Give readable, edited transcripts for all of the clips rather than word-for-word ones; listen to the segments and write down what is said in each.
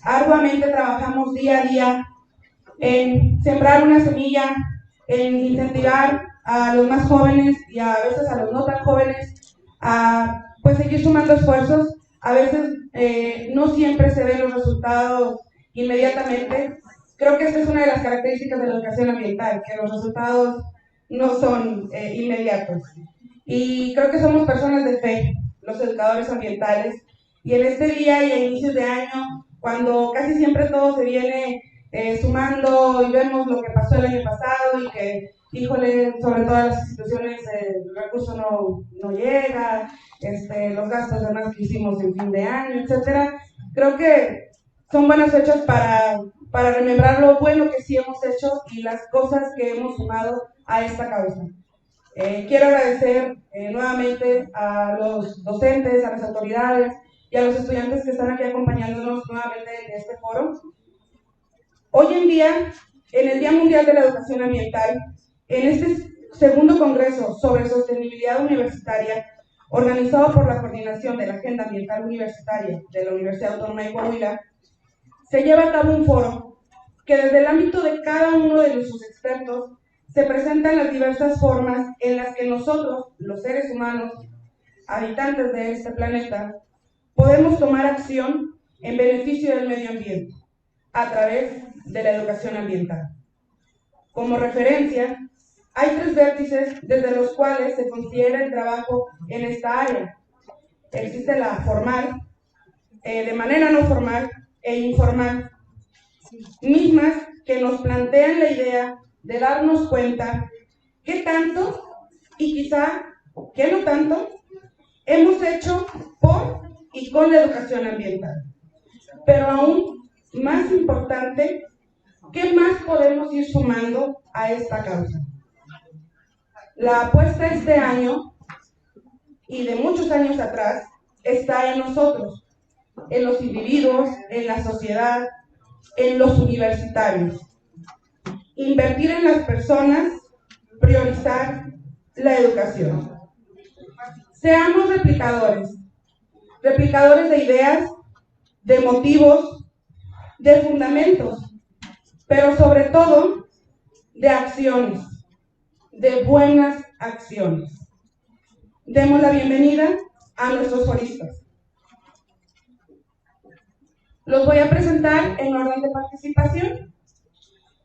arduamente trabajamos día a día en sembrar una semilla, en incentivar a los más jóvenes y a veces a los no tan jóvenes a pues seguir sumando esfuerzos. A veces no siempre se ven los resultados inmediatamente. Creo que esta es una de las características de la educación ambiental, que los resultados no son inmediatos. Y creo que somos personas de fe, los educadores ambientales, y en este día y a inicios de año, cuando casi siempre todo se viene sumando y vemos lo que pasó el año pasado y que, híjole, sobre todas las instituciones el recurso no llega, los gastos además que hicimos en fin de año, etcétera. Creo que son buenas fechas para remembrar lo bueno que sí hemos hecho y las cosas que hemos sumado a esta causa. Quiero agradecer nuevamente a los docentes, a las autoridades y a los estudiantes que están aquí acompañándonos nuevamente en este foro. Hoy en día, en el Día Mundial de la Educación Ambiental, en este segundo congreso sobre sostenibilidad universitaria, organizado por la Coordinación de la Agenda Ambiental Universitaria de la Universidad Autónoma de Coahuila, se lleva a cabo un foro que desde el ámbito de cada uno de nuestros expertos se presentan las diversas formas en las que nosotros, los seres humanos, habitantes de este planeta, podemos tomar acción en beneficio del medio ambiente a través de la educación ambiental. Como referencia, hay 3 vértices desde los cuales se considera el trabajo en esta área. Existe la formal, de manera no formal e informal, mismas que nos plantean la idea de darnos cuenta qué tanto y quizá qué no tanto hemos hecho por y con la educación ambiental. Pero aún más importante, ¿qué más podemos ir sumando a esta causa? La apuesta este año y de muchos años atrás está en nosotros, en los individuos, en la sociedad, en los universitarios. Invertir en las personas, priorizar la educación. Seamos replicadores de ideas, de motivos, de fundamentos, pero sobre todo de acciones, de buenas acciones. Demos la bienvenida a nuestros foristas. Los voy a presentar en orden de participación.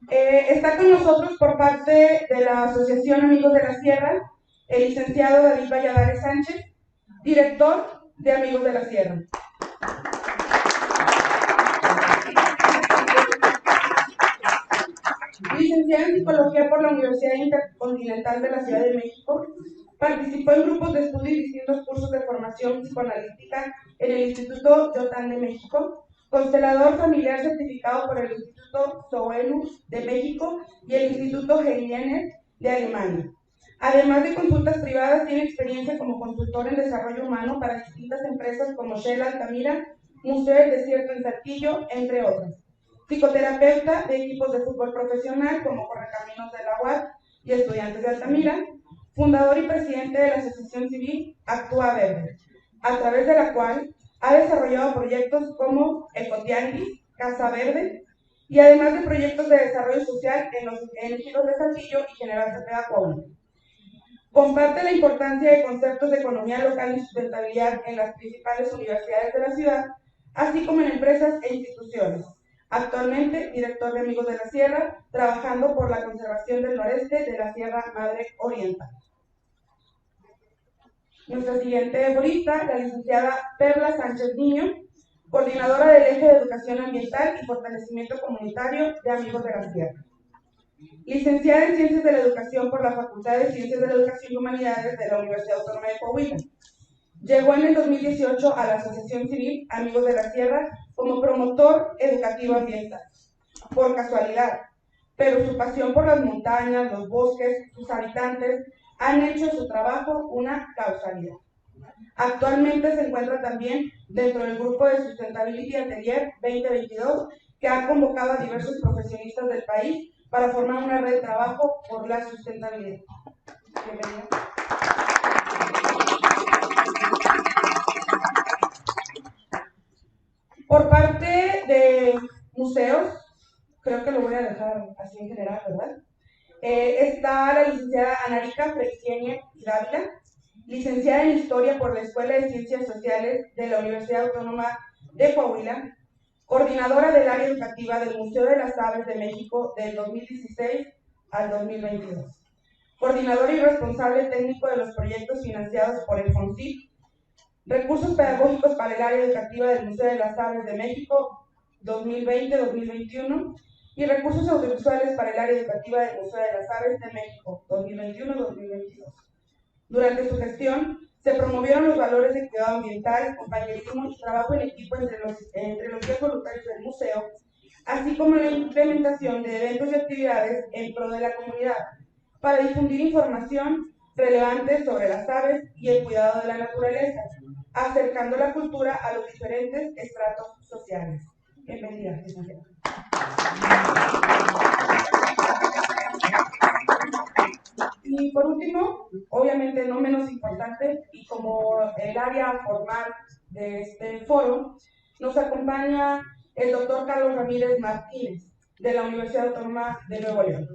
Está con nosotros por parte de la Asociación Amigos de la Sierra, el licenciado David Valladares Sánchez, director de Amigos de la Sierra. Licenciado en Psicología por la Universidad Intercontinental de la Ciudad de México, participó en grupos de estudio y distintos cursos de formación psicoanalítica en el Instituto Yotán de México, constelador familiar certificado por el Instituto Soenu de México y el Instituto Heinlein de Alemania. Además de consultas privadas, tiene experiencia como consultor en desarrollo humano para distintas empresas como Shell Altamira, Museo del Desierto en Saltillo, entre otras. Psicoterapeuta de equipos de fútbol profesional como Correcaminos de la UAP y Estudiantes de Altamira, fundador y presidente de la Asociación Civil Actúa Verde, a través de la cual ha desarrollado proyectos como Ecotianguis, Casa Verde, y además de proyectos de desarrollo social en los ejidos de Saltillo y General Cepeda, Coahuila. Comparte la importancia de conceptos de economía local y sustentabilidad en las principales universidades de la ciudad, así como en empresas e instituciones. Actualmente, director de Amigos de la Sierra, trabajando por la conservación del noreste de la Sierra Madre Oriental. Nuestra siguiente forista, la licenciada Perla Sánchez Niño, coordinadora del Eje de Educación Ambiental y Fortalecimiento Comunitario de Amigos de la Sierra. Licenciada en Ciencias de la Educación por la Facultad de Ciencias de la Educación y Humanidades de la Universidad Autónoma de Coahuila. Llegó en el 2018 a la Asociación Civil Amigos de la Sierra como promotor educativo ambiental. Por casualidad, pero su pasión por las montañas, los bosques, sus habitantes, han hecho de su trabajo una causalidad. Actualmente se encuentra también dentro del grupo de Sustainability Atelier 2022, que ha convocado a diversos profesionistas del país para formar una red de trabajo por la sustentabilidad. Bienvenido. Por parte de museos, creo que lo voy a dejar así en general, ¿verdad? Está la licenciada Anarica Freixenet Dávila, licenciada en Historia por la Escuela de Ciencias Sociales de la Universidad Autónoma de Coahuila, coordinadora del área educativa del Museo de las Aves de México del 2016 al 2022, coordinadora y responsable técnico de los proyectos financiados por el FONCIP, recursos pedagógicos para el área educativa del Museo de las Aves de México 2020-2021 y recursos audiovisuales para el área educativa del Museo de las Aves de México 2021-2022. Durante su gestión, se promovieron los valores de cuidado ambiental, compañerismo y trabajo en equipo entre los 10 voluntarios del museo, así como la implementación de eventos y actividades en pro de la comunidad, para difundir información relevante sobre las aves y el cuidado de la naturaleza, acercando la cultura a los diferentes estratos sociales. Bienvenida, licenciada. Y por último, obviamente no menos importante, y como el área formal de este foro, nos acompaña el doctor Carlos Ramírez Martínez, de la Universidad Autónoma de Nuevo León.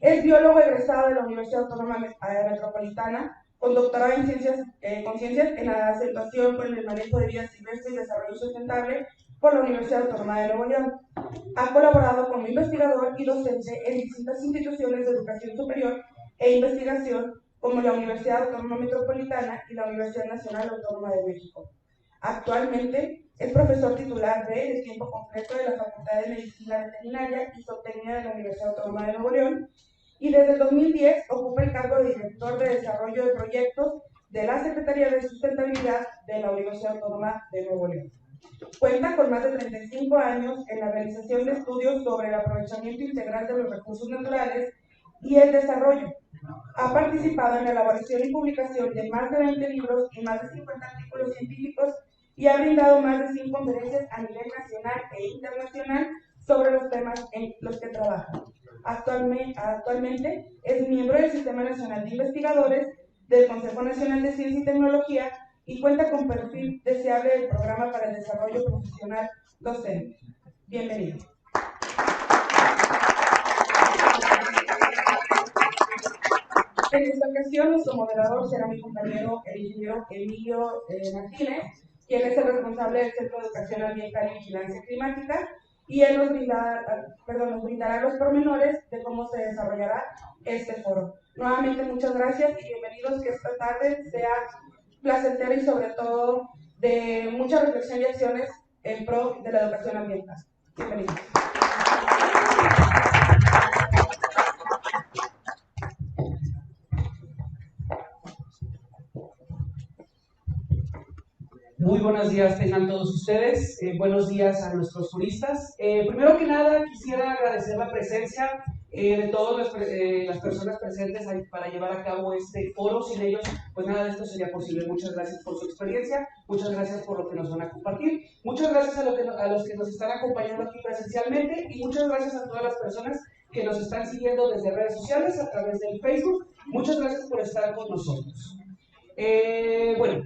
Es biólogo egresado de la Universidad Autónoma Metropolitana, con doctorado en ciencias en la acentuación con el manejo de vida silvestre y desarrollo sustentable por la Universidad Autónoma de Nuevo León. Ha colaborado como investigador y docente en distintas instituciones de educación superior e investigación como la Universidad Autónoma Metropolitana y la Universidad Nacional Autónoma de México. Actualmente es profesor titular de tiempo completo de la Facultad de Medicina Veterinaria y Zootecnia de la Universidad Autónoma de Nuevo León, y desde el 2010 ocupa el cargo de director de desarrollo de proyectos de la Secretaría de Sustentabilidad de la Universidad Autónoma de Nuevo León. Cuenta con más de 35 años en la realización de estudios sobre el aprovechamiento integral de los recursos naturales y el desarrollo. Ha participado en la elaboración y publicación de más de 20 libros y más de 50 artículos científicos y ha brindado más de 100 conferencias a nivel nacional e internacional sobre los temas en los que trabaja. Actualmente es miembro del Sistema Nacional de Investigadores, del Consejo Nacional de Ciencia y Tecnología y cuenta con perfil deseable del Programa para el Desarrollo Profesional Docente. Bienvenido. En esta ocasión, nuestro moderador será mi compañero, el ingeniero Emilio Martínez, quien es el responsable del Centro de Educación Ambiental y Vigilancia Climática, y él nos brindará los pormenores de cómo se desarrollará este foro. Nuevamente, muchas gracias y bienvenidos, que esta tarde sea placentera y sobre todo de mucha reflexión y acciones en pro de la educación ambiental. Bienvenidos. Muy buenos días tengan todos ustedes, buenos días a nuestros turistas. Primero que nada quisiera agradecer la presencia de todas las personas presentes para llevar a cabo este foro. Sin ellos, pues nada de esto sería posible. Muchas gracias por su experiencia, muchas gracias por lo que nos van a compartir, muchas gracias a los que nos están acompañando aquí presencialmente y muchas gracias a todas las personas que nos están siguiendo desde redes sociales, a través del Facebook. Muchas gracias por estar con nosotros. Bueno,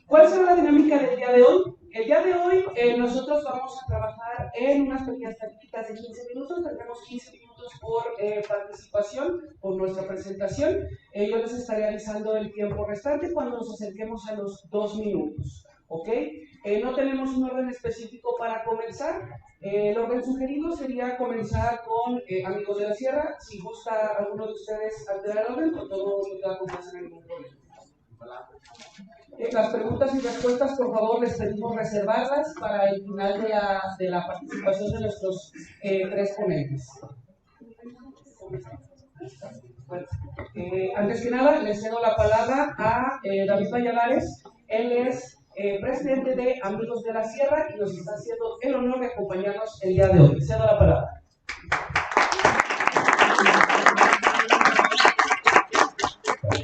¿cuál será la dinámica del día de hoy? El día de hoy nosotros vamos a trabajar en unas pequeñas tácticas de 15 minutos, tendremos 15 minutos por participación, por nuestra presentación. Yo les estaré avisando el tiempo restante cuando nos acerquemos a los 2 minutos, ¿ok? No tenemos un orden específico para comenzar. El orden sugerido sería comenzar con Amigos de la Sierra. Si gusta alguno de ustedes alterar el orden, con todo la confianza en ningún problema. Las preguntas y respuestas, por favor, les pedimos reservarlas para el final de la participación de nuestros 3 ponentes. Bueno, antes que nada, les cedo la palabra a David Valladares. Él es presidente de Amigos de la Sierra y nos está haciendo el honor de acompañarnos el día de hoy. Cedo la palabra.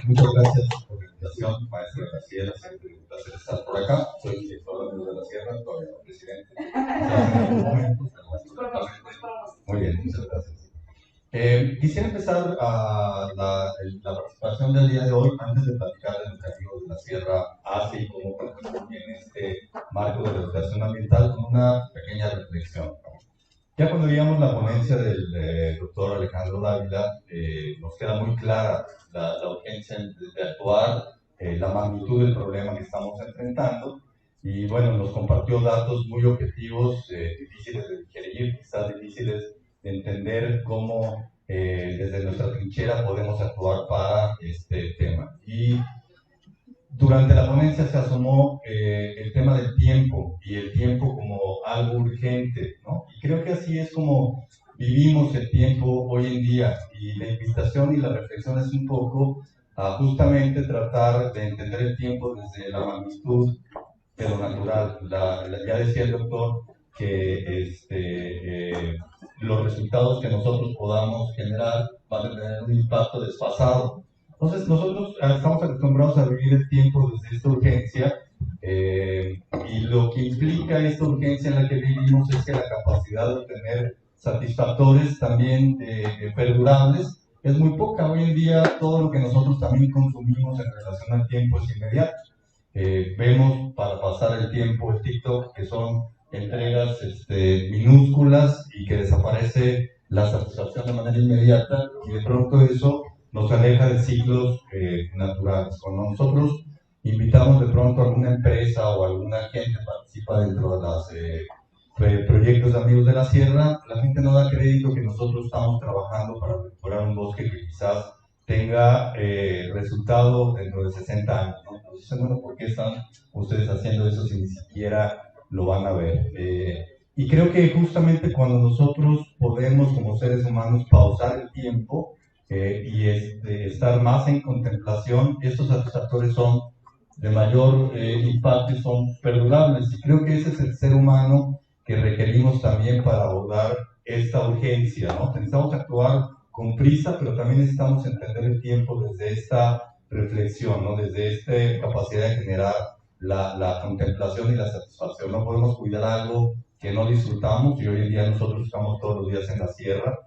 Muchas gracias por la invitación, maestro de la Sierra. Siempre un placer estar por acá. Soy el director de Amigos de la Sierra, todavía no presidente. Muy bien, muchas gracias. Quisiera empezar la participación del día de hoy, antes de platicar de lo que Amigos de la Sierra hace y cómo participa en este marco de la educación ambiental, con una pequeña reflexión. Ya cuando veíamos la ponencia del doctor Alejandro Dávila, nos queda muy clara la urgencia de actuar, la magnitud del problema que estamos enfrentando, y bueno, nos compartió datos muy objetivos, difíciles de digerir, quizás difíciles de entender cómo desde nuestra trinchera podemos actuar para este tema. Y durante la ponencia se asomó el tema del tiempo y el tiempo como algo urgente, ¿no? Y creo que así es como vivimos el tiempo hoy en día, y la invitación y la reflexión es un poco a justamente tratar de entender el tiempo desde la magnitud de lo natural. Ya decía el doctor que los resultados que nosotros podamos generar van a tener un impacto desfasado. Entonces, nosotros estamos acostumbrados a vivir el tiempo desde esta urgencia, y lo que implica esta urgencia en la que vivimos es que la capacidad de obtener satisfactores también perdurables es muy poca. Hoy en día, todo lo que nosotros también consumimos en relación al tiempo es inmediato. Vemos para pasar el tiempo el TikTok, que son entregas minúsculas y que desaparece la satisfacción de manera inmediata, y de pronto eso nos aleja de ciclos naturales. Cuando nosotros invitamos de pronto a alguna empresa o alguna gente que participa dentro de los proyectos de Amigos de la Sierra, la gente no da crédito que nosotros estamos trabajando para recuperar un bosque que quizás tenga resultado dentro de 60 años, ¿no? Entonces, bueno, ¿por qué están ustedes haciendo eso si ni siquiera lo van a ver? Y creo que justamente cuando nosotros podemos como seres humanos pausar el tiempo, y estar más en contemplación, estos satisfactores son de mayor impacto y son perdurables. Y creo que ese es el ser humano que requerimos también para abordar esta urgencia, ¿no? Necesitamos actuar con prisa, pero también necesitamos entender el tiempo desde esta reflexión, ¿no? Desde esta capacidad de generar la contemplación y la satisfacción. No podemos cuidar algo que no disfrutamos, y hoy en día nosotros estamos todos los días en la sierra.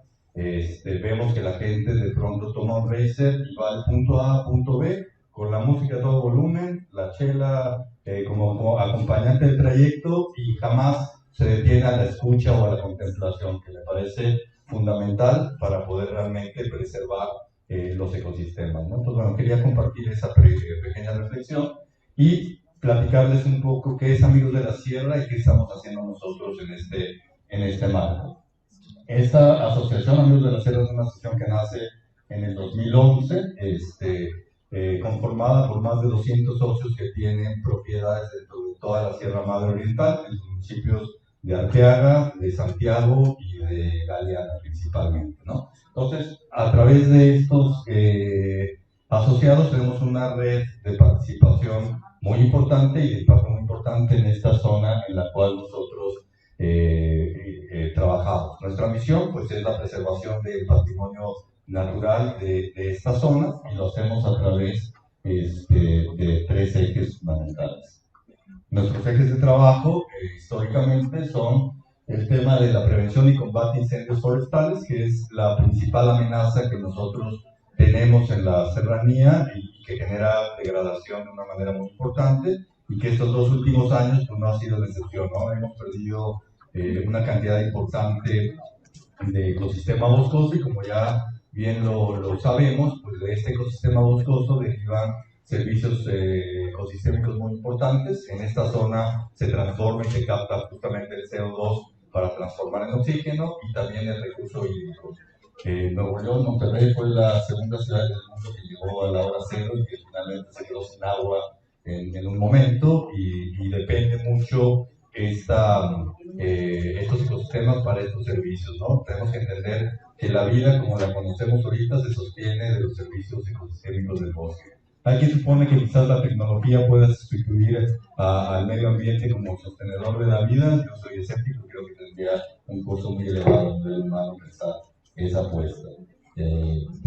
Vemos que la gente de pronto toma un racer y va del punto A a punto B con la música a todo volumen, la chela como acompañante del trayecto, y jamás se detiene a la escucha o a la contemplación, que me parece fundamental para poder realmente preservar los ecosistemas, ¿no? Entonces, bueno, quería compartir esa pequeña reflexión y platicarles un poco qué es Amigos de la Sierra y qué estamos haciendo nosotros en este marco. Esta asociación, Amigos de la Sierra, es una asociación que nace en el 2011, conformada por más de 200 socios que tienen propiedades dentro de toda la Sierra Madre Oriental, en los municipios de Arteaga, de Santiago y de Galeana principalmente, ¿no? Entonces, a través de estos asociados tenemos una red de participación muy importante y de impacto muy importante en esta zona en la cual nosotros trabajamos. Nuestra misión pues es la preservación del patrimonio natural de esta zona, y lo hacemos a través de 3 ejes fundamentales. Nuestros ejes de trabajo históricamente son el tema de la prevención y combate a incendios forestales, que es la principal amenaza que nosotros tenemos en la serranía y que genera degradación de una manera muy importante, y que estos 2 últimos años pues, no ha sido la excepción, ¿no? Hemos perdido una cantidad importante de ecosistema boscoso, y como ya bien lo sabemos, pues de este ecosistema boscoso derivan servicios ecosistémicos muy importantes. En esta zona se transforma y se capta justamente el CO2 para transformar en oxígeno, y también el recurso hídrico. Nuevo León, Monterrey, fue la segunda ciudad del mundo que llegó a la hora cero y que finalmente se quedó sin agua en un momento, y depende mucho estos ecosistemas para estos servicios, ¿no? Tenemos que entender que la vida, como la conocemos ahorita, se sostiene de los servicios ecosistémicos del bosque. Hay quien supone que quizás la tecnología pueda sustituir al medio ambiente como sostenedor de la vida. Yo soy escéptico, creo que tendría un costo muy elevado del humano pensar esa apuesta.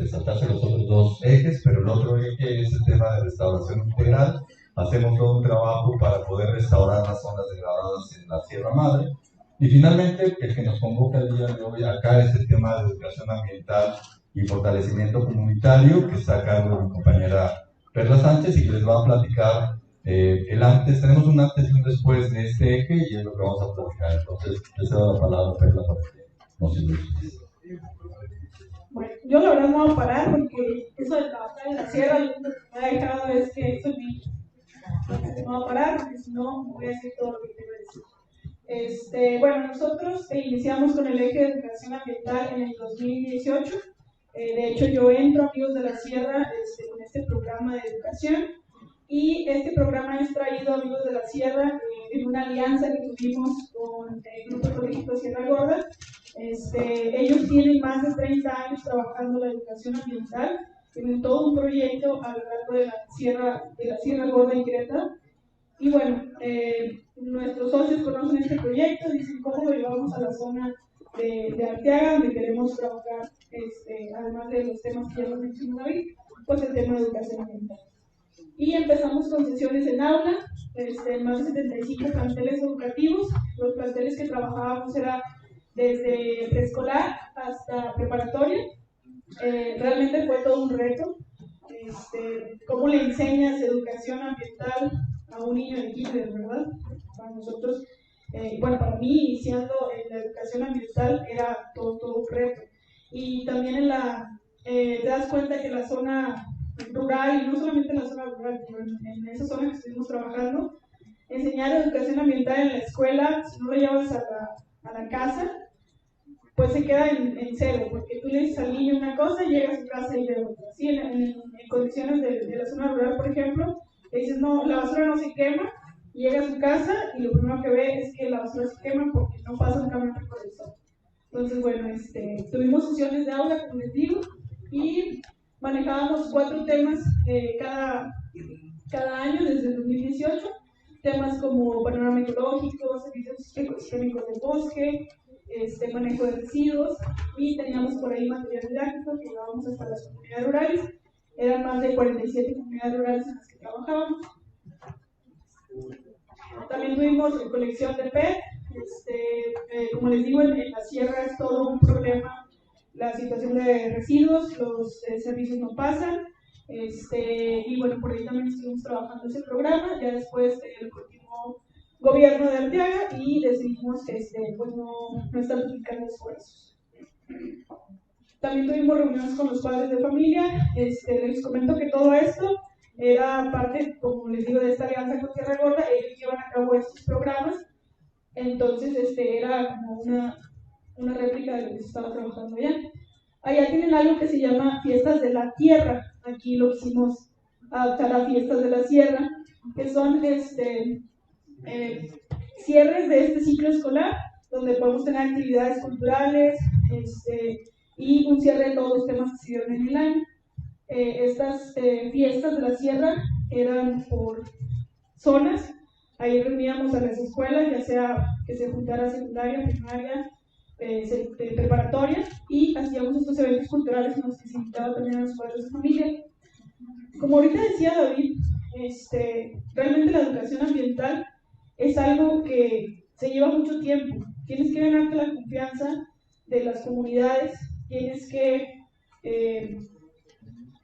Saltarse los otros 2 ejes, pero el otro eje es el tema de restauración integral. Hacemos todo un trabajo para poder restaurar las zonas degradadas en la Sierra Madre. Y finalmente, el que nos convoca el día de hoy acá es el tema de educación ambiental y fortalecimiento comunitario, que está a cargo de mi compañera Perla Sánchez, y que les va a platicar el antes. Tenemos un antes y un después de este eje, y es lo que vamos a platicar. Entonces, les doy la palabra a Perla para que nos ilustres. Bueno, yo la verdad no voy a parar porque eso de trabajar en la sierra, lo que me ha dejado es que soy niño. No voy a parar porque si no voy a decir todo lo que quiero decir. Bueno, nosotros iniciamos con el eje de educación ambiental en el 2018. De hecho, yo entro, Amigos de la Sierra, con este programa de educación. Y este programa es traído, Amigos de la Sierra, en una alianza que tuvimos con el Grupo Ecológico Sierra Gorda. Ellos tienen más de 30 años trabajando la educación ambiental, tienen todo un proyecto a lo largo de la Sierra Gorda en Querétaro. Y bueno, nuestros socios conocen este proyecto, dicen cómo lo llevamos a la zona de Arteaga, donde queremos trabajar, además de los temas que ya hemos mencionado hoy, pues el tema de educación ambiental. Y empezamos con sesiones en aula, más de 75 planteles educativos. Los planteles que trabajábamos era desde preescolar hasta preparatoria. Realmente fue todo un reto. ¿Cómo le enseñas educación ambiental a un niño de kinder, verdad? Para nosotros, bueno, para mí, iniciando en la educación ambiental, era todo un reto. Y también te das cuenta que la zona rural, y no solamente en la zona rural, pero en esa zona que estuvimos trabajando, enseñar educación ambiental en la escuela, si no lo llevas a la casa, pues se queda en cero, porque tú le dices al niño una cosa y llega a su casa y ve otra. ¿Sí? En condiciones de la zona rural, por ejemplo, le dices, no, la basura no se quema, y llega a su casa y lo primero que ve es que la basura se quema porque no pasa un camión recolector. Entonces, bueno, tuvimos sesiones de aula, como les digo, y manejábamos 4 temas cada año desde el 2018, temas como panorama ecológico, servicios ecosistémicos del bosque, manejo de residuos, y teníamos por ahí material didáctico que llevábamos hasta las comunidades rurales. Eran más de 47 comunidades rurales en las que trabajábamos. También tuvimos colección de PET. Como les digo, en la sierra es todo un problema la situación de residuos, los servicios no pasan, y bueno, por ahí también estuvimos trabajando ese programa. Ya después el último gobierno de Arteaga y decidimos pues no estar duplicando esfuerzos. También tuvimos reuniones con los padres de familia. Les comento que todo esto era parte, como les digo, de esta alianza con Sierra Gorda. Ellos llevan a cabo estos programas, entonces era como una réplica de lo que se estaba trabajando allá. Allá tienen algo que se llama Fiestas de la Tierra. Aquí lo quisimos adaptar a Fiestas de la Sierra, que son cierres de este ciclo escolar, donde podemos tener actividades culturales y un cierre de todos los temas que se dieron en el año. Estas fiestas de la sierra eran por zonas. Ahí reuníamos a las escuelas, ya sea que se juntara secundaria, primaria, preparatoria, y hacíamos estos eventos culturales en los que se invitaba también a los padres de familia. Como ahorita decía David, realmente la educación ambiental es algo que se lleva mucho tiempo. Tienes que ganarte la confianza de las comunidades, tienes que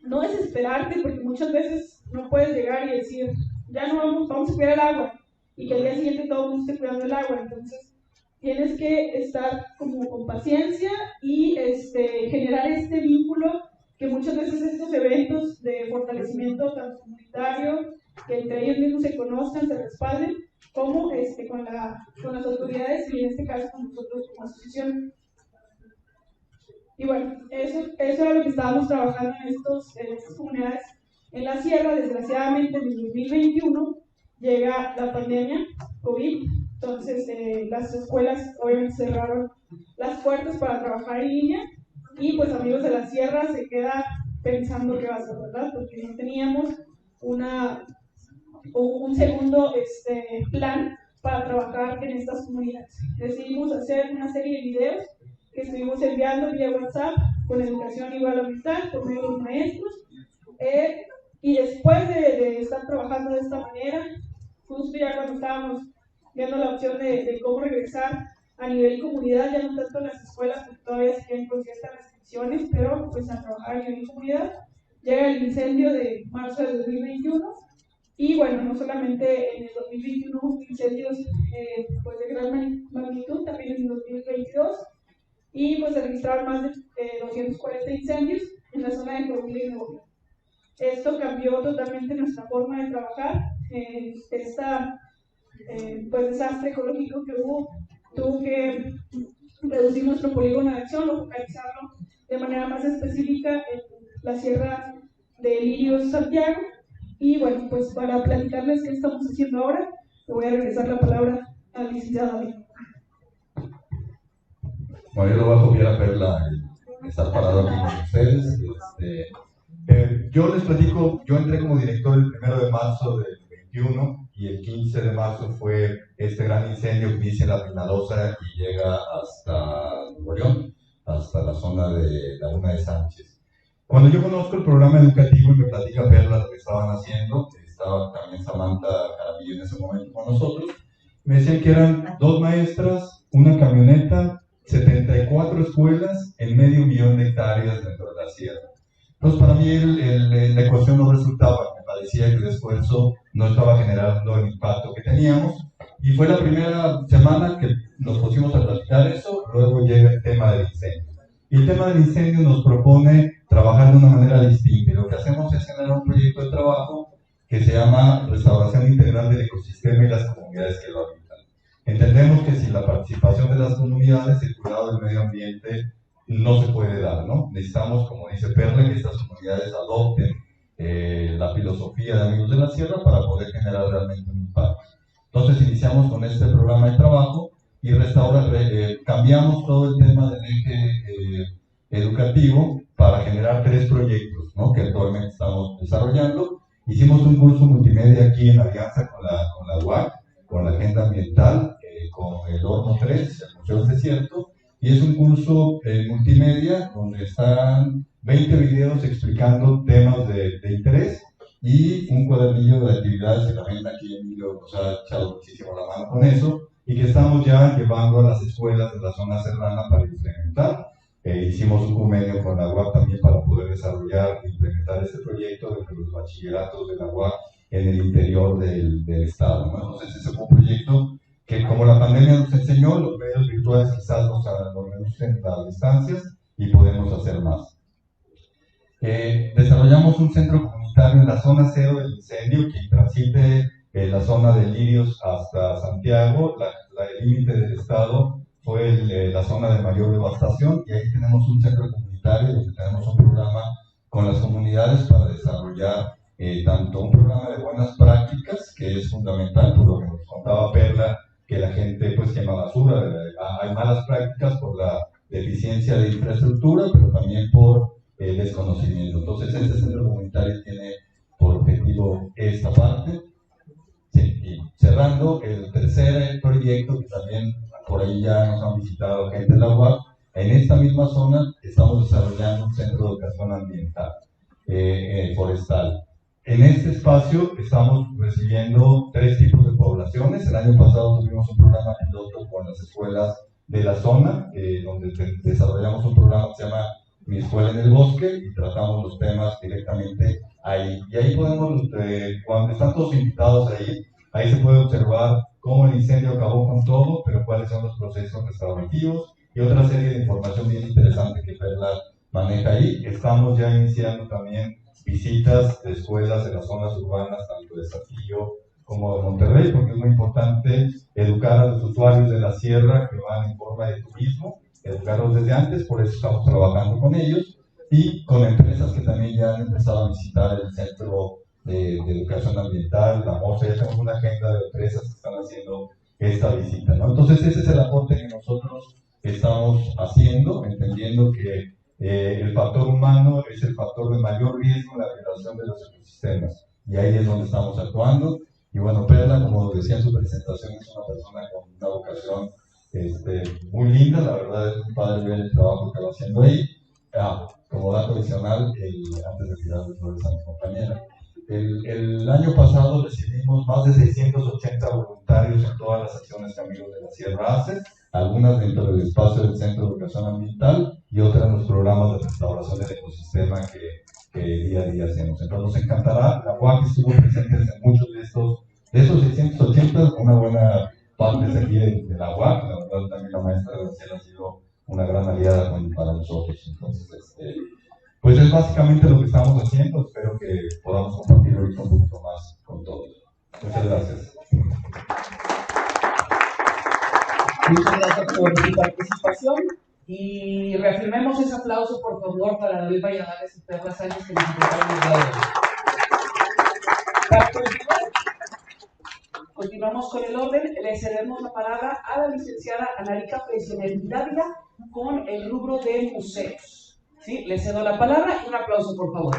no desesperarte, porque muchas veces no puedes llegar y decir, ya no vamos a cuidar el agua, y que al día siguiente todo el mundo esté cuidando el agua. Entonces tienes que estar como con paciencia y generar este vínculo, que muchas veces estos eventos de fortalecimiento tanto comunitario, que entre ellos mismos se conozcan, se respalden, como con las autoridades, y en este caso con nosotros como asociación. Y bueno, eso era lo que estábamos trabajando en estas comunidades en la sierra. Desgraciadamente en el 2021 llega la pandemia COVID, entonces las escuelas obviamente cerraron las puertas para trabajar en línea, y pues Amigos de la Sierra se queda pensando qué va a hacer, ¿verdad? Porque no teníamos un segundo plan para trabajar en estas comunidades. Decidimos hacer una serie de videos que estuvimos enviando vía WhatsApp con educación igual ambiental por medio de los maestros, y después de estar trabajando de esta manera, justo ya cuando estábamos viendo la opción de cómo regresar a nivel comunidad, ya no tanto en las escuelas, porque todavía se quedan con ciertas restricciones, pero pues a trabajar a nivel comunidad, llega el incendio de marzo del 2021, y bueno, no solamente en el 2021 hubo incendios pues de gran magnitud, también en el 2022, y pues se registraron más de 240 incendios en la zona de Coahuila y Nuevo León. Esto cambió totalmente nuestra forma de trabajar. Pues desastre ecológico que hubo tuvo que reducir nuestro polígono de acción o focalizarlo de manera más específica en la Sierra de Lirios, Santiago. Y bueno, pues para platicarles qué estamos haciendo ahora, le voy a regresar la palabra al licenciado David. Bueno, yo lo voy a copiar a Perla, estar parado aquí con ustedes. Yo les platico, yo entré como director el 1 de marzo del 21 y el 15 de marzo fue este gran incendio que inicia en la Pinalosa y llega hasta Nuevo León, hasta la zona de Laguna de Sánchez. Cuando yo conozco el programa educativo y me platica Perla lo que estaban haciendo, estaba también Samantha Caramillo en ese momento con nosotros, me decían que eran 2 maestras, una camioneta, 74 escuelas en 500,000 de hectáreas dentro de la sierra. Entonces, para mí la ecuación no resultaba, me parecía que el esfuerzo no estaba generando el impacto que teníamos. Y fue la primera semana que nos pusimos a platicar eso, luego llega el tema del incendio. Y el tema del incendio nos propone trabajar de una manera distinta. Y lo que hacemos es generar un proyecto de trabajo que se llama Restauración Integral del Ecosistema y las comunidades que lo habitan. Entendemos que sin la participación de las comunidades, el cuidado del medio ambiente no se puede dar, ¿no? Necesitamos, como dice Perla, que estas comunidades adopten la filosofía de Amigos de la Sierra para poder generar realmente un impacto. Entonces iniciamos con este programa de trabajo y cambiamos todo el tema del eje educativo para generar 3 proyectos, ¿no? Que actualmente estamos desarrollando. Hicimos un curso multimedia aquí en alianza con la UAC, con la Agenda Ambiental, con el Horno 3, el Museo del Desierto, y es un curso multimedia donde están 20 videos explicando temas de interés y un cuadernillo de actividades que también aquí Emilio nos ha echado muchísimo la mano con eso y que estamos ya llevando a las escuelas de la zona serrana para implementar. Hicimos un convenio con la UAC también para poder desarrollar e implementar este proyecto de los bachilleratos de la UAC en el interior del estado, ¿no? Entonces ese fue un proyecto que, como la pandemia nos enseñó, los medios virtuales quizás nos reducen las distancias y podemos hacer más. Desarrollamos un centro comunitario en la zona cero del incendio que transite la zona de Lirios hasta Santiago. El límite del estado fue la zona de mayor devastación y ahí tenemos un centro comunitario donde tenemos un programa con las comunidades para desarrollar tanto un programa de buenas prácticas, que es fundamental, por lo que nos contaba Perla, que la gente pues quema basura, hay malas prácticas por la deficiencia de infraestructura, pero también por el desconocimiento. Entonces este centro comunitario tiene por objetivo esta parte. Sí, y cerrando, el tercer proyecto, que también por ahí ya nos han visitado gente de la UAC, en esta misma zona estamos desarrollando un centro de educación ambiental, forestal. En este espacio estamos recibiendo 3 tipos de poblaciones. El año pasado tuvimos un programa piloto con las escuelas de la zona, donde desarrollamos un programa que se llama Mi Escuela en el Bosque y tratamos los temas directamente ahí. Y ahí podemos, cuando están todos invitados ahí se puede observar cómo el incendio acabó con todo, pero cuáles son los procesos restaurativos y otra serie de información bien interesante que Perla maneja ahí. Estamos ya iniciando también visitas de escuelas de las zonas urbanas, tanto de Saltillo como de Monterrey, porque es muy importante educar a los usuarios de la sierra que van en forma de turismo, educarlos desde antes, por eso estamos trabajando con ellos y con empresas que también ya han empezado a visitar el centro de educación ambiental, la MOSA. Ya tenemos una agenda de empresas que están haciendo esta visita, ¿no? Entonces ese es el aporte que nosotros estamos haciendo, entendiendo que el factor humano es el factor de mayor riesgo en la violación de los ecosistemas y ahí es donde estamos actuando. Y bueno, Perla, como decía en su presentación, es una persona con una vocación muy linda. La verdad es muy padre ver el trabajo que va haciendo ahí. Como dato adicional, antes de tirar de flores a mi compañera, el año pasado recibimos más de 680 voluntarios en todas las acciones que Amigos de la Sierra hace, algunas dentro del espacio del Centro de Educación Ambiental y otras en los programas de restauración del ecosistema que día a día hacemos. Entonces nos encantará. La UAC estuvo presente en muchos de esos 680, una buena parte es aquí de la UAC. La verdad también la maestra Graciela ha sido una gran aliada para nosotros. Entonces, pues es básicamente lo que estamos haciendo. Espero que podamos compartir ahorita un poquito más con todos. Muchas gracias. Muchas gracias por su participación y reafirmemos ese aplauso, por favor, para David Valladares y Perla Sánchez, que nos acompañan el día de hoy. Para continuamos con el orden. Le cedemos la palabra a la licenciada Anarica Freixenet Dávila con el rubro de museos. ¿Sí? Le cedo la palabra y un aplauso, por favor.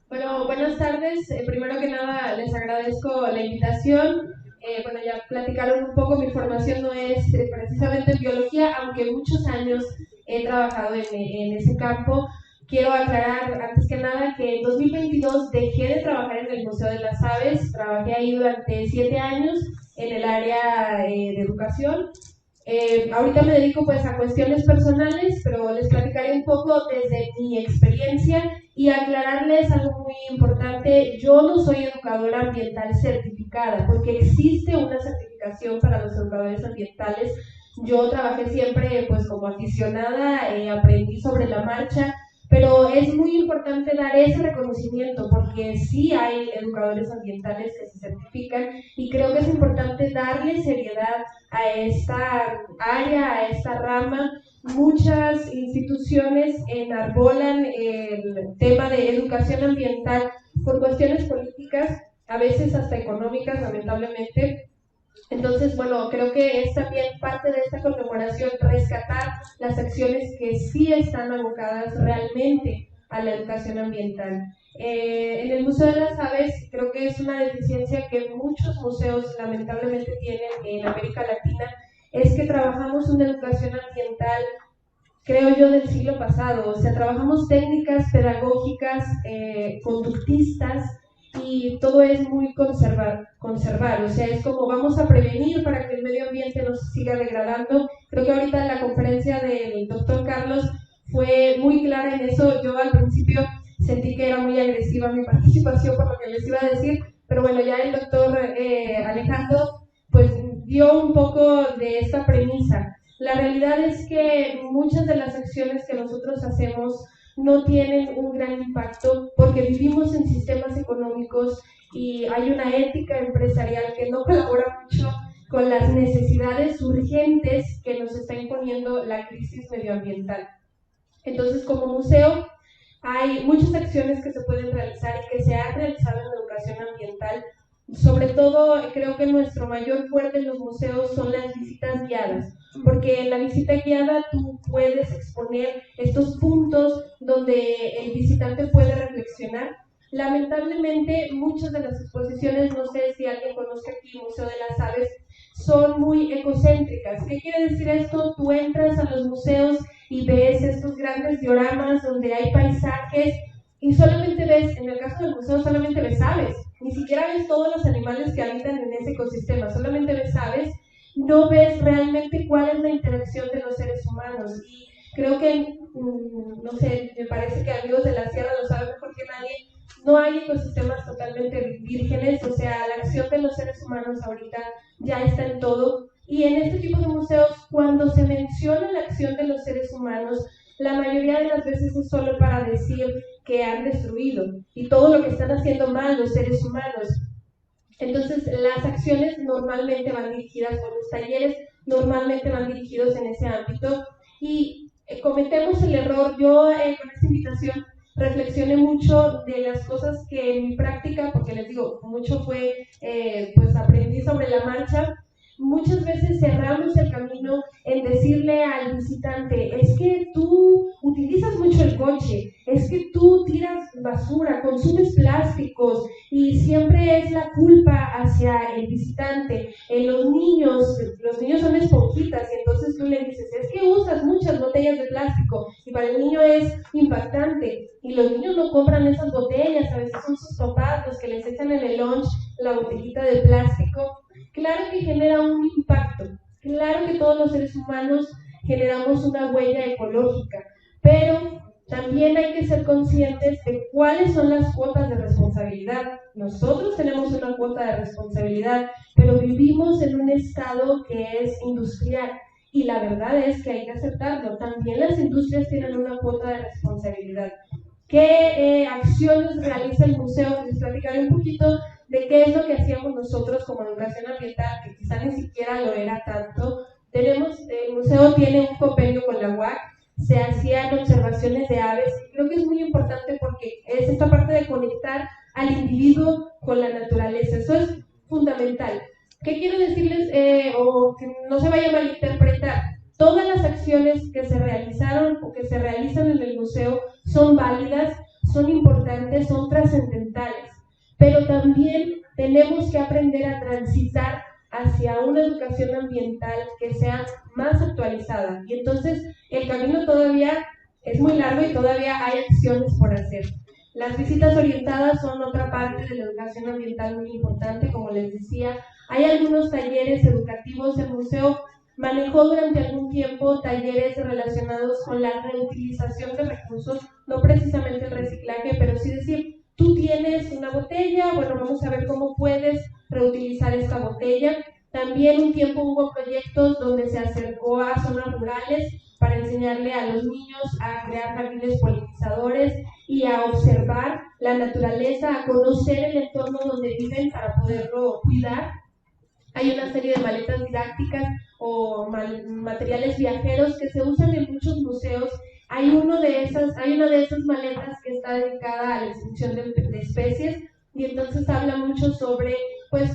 Bueno, buenas tardes. Primero que nada, les agradezco la invitación. Bueno, ya platicaron un poco, mi formación no es precisamente en biología, aunque muchos años he trabajado en ese campo. Quiero aclarar, antes que nada, que en 2022 dejé de trabajar en el Museo de las Aves. Trabajé ahí durante 7 años en el área de educación. Ahorita me dedico pues a cuestiones personales, pero les platicaré un poco desde mi experiencia y aclararles algo muy importante. Yo no soy educadora ambiental certificada, porque existe una certificación para los educadores ambientales. Yo trabajé siempre pues como aficionada, aprendí sobre la marcha, pero es muy importante dar ese reconocimiento porque sí hay educadores ambientales que se certifican y creo que es importante darle seriedad a esta área, a esta rama. Muchas instituciones enarbolan el tema de educación ambiental por cuestiones políticas, a veces hasta económicas, lamentablemente. Entonces, bueno, creo que es también parte de esta conmemoración rescatar las acciones que sí están abocadas realmente a la educación ambiental. En el Museo de las Aves creo que es una deficiencia que muchos museos lamentablemente tienen en América Latina, es que trabajamos una educación ambiental, creo yo, del siglo pasado. O sea, trabajamos técnicas pedagógicas, conductistas, y todo es muy conservar, o sea, es como vamos a prevenir para que el medio ambiente no se siga degradando. Creo que ahorita la conferencia del doctor Carlos fue muy clara en eso. Yo al principio sentí que era muy agresiva mi participación por lo que les iba a decir, pero bueno, ya el doctor Alejandro pues dio un poco de esta premisa. La realidad es que muchas de las acciones que nosotros hacemos no tienen un gran impacto porque vivimos en sistemas económicos y hay una ética empresarial que no colabora mucho con las necesidades urgentes que nos está imponiendo la crisis medioambiental. Entonces, como museo, hay muchas acciones que se pueden realizar y que se han realizado en la educación ambiental. Sobre todo, creo que nuestro mayor fuerte en los museos son las visitas guiadas, porque en la visita guiada tú puedes exponer estos puntos donde el visitante puede reflexionar. Lamentablemente, muchas de las exposiciones, no sé si alguien conoce aquí el Museo de las Aves, son muy egocéntricas. ¿Qué quiere decir esto? Tú entras a los museos y ves estos grandes dioramas donde hay paisajes y solamente ves, en el caso del museo, solamente ves aves. Ni siquiera ves todos los animales que habitan en ese ecosistema, solamente ves aves. No ves realmente cuál es la interacción de los seres humanos. Y creo que, no sé, me parece que Amigos de la Sierra lo sabe mejor que nadie, no hay ecosistemas totalmente vírgenes, o sea, la acción de los seres humanos ahorita ya está en todo. Y en este tipo de museos, cuando se menciona la acción de los seres humanos, la mayoría de las veces es solo para decir que han destruido y todo lo que están haciendo mal los seres humanos. Entonces, las acciones normalmente van dirigidas, o los talleres normalmente van dirigidos en ese ámbito y cometemos el error. Yo con esta invitación reflexioné mucho de las cosas que en mi práctica, porque les digo, mucho fue, pues aprendí sobre la marcha. Muchas veces cerramos el camino en decirle al visitante, es que tú utilizas mucho el coche, es que tú tiras basura, consumes plásticos y siempre es la culpa hacia el visitante. Los niños son esponjitas y entonces tú le dices, es que usas muchas botellas de plástico y para el niño es impactante y los niños no compran esas botellas, a veces son sus papás los que les echan en el lunch la botellita de plástico. Claro que genera un impacto, claro que todos los seres humanos generamos una huella ecológica, pero también hay que ser conscientes de cuáles son las cuotas de responsabilidad. Nosotros tenemos una cuota de responsabilidad, pero vivimos en un estado que es industrial y la verdad es que hay que aceptarlo. También las industrias tienen una cuota de responsabilidad. ¿Qué acciones realiza el museo? Les platicaré un poquito de qué es lo que hacíamos nosotros como educación ambiental, que quizá ni siquiera lo era tanto. El museo tiene un convenio con la UAC, se hacían observaciones de aves, y creo que es muy importante porque es esta parte de conectar al individuo con la naturaleza, eso es fundamental. ¿Qué quiero decirles? O que no se vaya a malinterpretar, todas las acciones que se realizaron o que se realizan en el museo son válidas, son importantes, son trascendentales, pero también tenemos que aprender a transitar hacia una educación ambiental que sea más actualizada. Y entonces el camino todavía es muy largo y todavía hay acciones por hacer. Las visitas orientadas son otra parte de la educación ambiental muy importante, como les decía. Hay algunos talleres educativos. El museo manejó durante algún tiempo talleres relacionados con la reutilización de recursos, no precisamente el reciclaje, pero sí decir, tú tienes una botella, bueno, vamos a ver cómo puedes reutilizar esta botella. También un tiempo hubo proyectos donde se acercó a zonas rurales para enseñarle a los niños a crear jardines polinizadores y a observar la naturaleza, a conocer el entorno donde viven para poderlo cuidar. Hay una serie de maletas didácticas o materiales viajeros que se usan en muchos museos. Hay una de esas maletas que está dedicada a la extinción de especies y entonces habla mucho sobre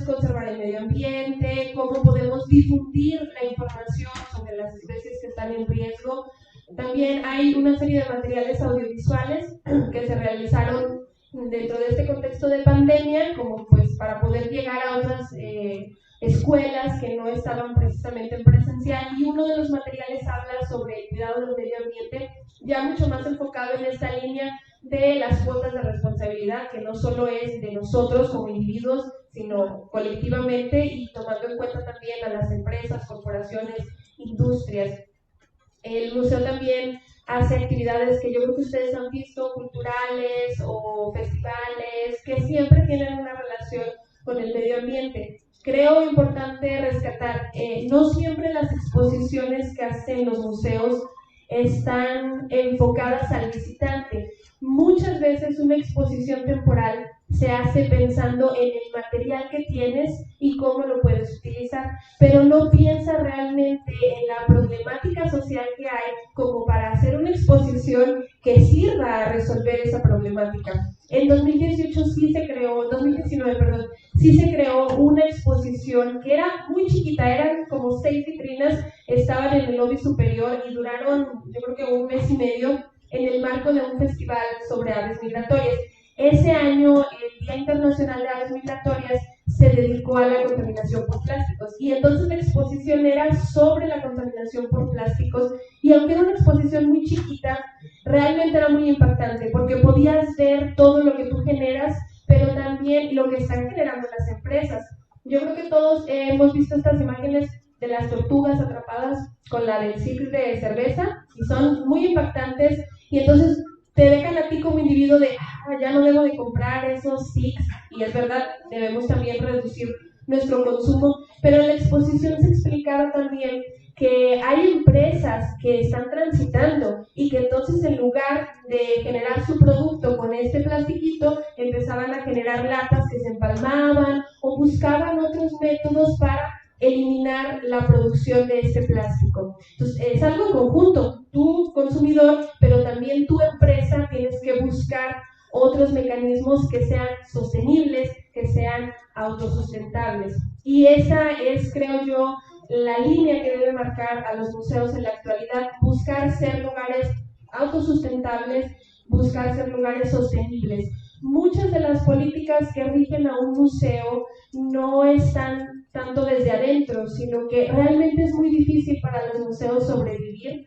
conservar el medio ambiente, cómo podemos difundir la información sobre las especies que están en riesgo. También hay una serie de materiales audiovisuales que se realizaron dentro de este contexto de pandemia, como para poder llegar a otras escuelas que no estaban precisamente en presencial, y uno de los materiales habla sobre el cuidado del medio ambiente, ya mucho más enfocado en esta línea de las cuotas de responsabilidad, que no solo es de nosotros como individuos, sino colectivamente y tomando en cuenta también a las empresas, corporaciones, industrias. El museo también hace actividades que yo creo que ustedes han visto, culturales o festivales, que siempre tienen una relación con el medio ambiente. Creo importante rescatar, no siempre las exposiciones que hacen los museos están enfocadas al visitante. Muchas veces una exposición temporal se hace pensando en el material que tienes y cómo lo puedes utilizar, pero no piensa realmente en la problemática social que hay como para hacer una exposición que sirva a resolver esa problemática. En 2019, sí se creó una exposición que era muy chiquita, eran como 6 vitrinas, estaban en el lobby superior y duraron, yo creo que 1 mes y medio, en el marco de un festival sobre aves migratorias. Ese año, el Día Internacional de Aves Migratorias se dedicó a la contaminación por plásticos y entonces la exposición era sobre la contaminación por plásticos y aunque era una exposición muy chiquita, realmente era muy impactante porque podías ver todo lo que tú generas, pero también lo que están generando las empresas. Yo creo que todos hemos visto estas imágenes de las tortugas atrapadas con la del ciclo de cerveza y son muy impactantes y entonces te dejan a ti como individuo de ya no debo de comprar esos six, y es verdad, debemos también reducir nuestro consumo, pero en la exposición se explicaba también que hay empresas que están transitando y que entonces en lugar de generar su producto con este plastiquito, empezaban a generar latas que se empalmaban o buscaban otros métodos para eliminar la producción de este plástico. Entonces, es algo en conjunto, tú consumidor, pero también tu empresa tienes que buscar otros mecanismos que sean sostenibles, que sean autosustentables. Y esa es, creo yo, la línea que debe marcar a los museos en la actualidad, buscar ser lugares autosustentables, buscar ser lugares sostenibles. Muchas de las políticas que rigen a un museo no están tanto desde adentro, sino que realmente es muy difícil para los museos sobrevivir.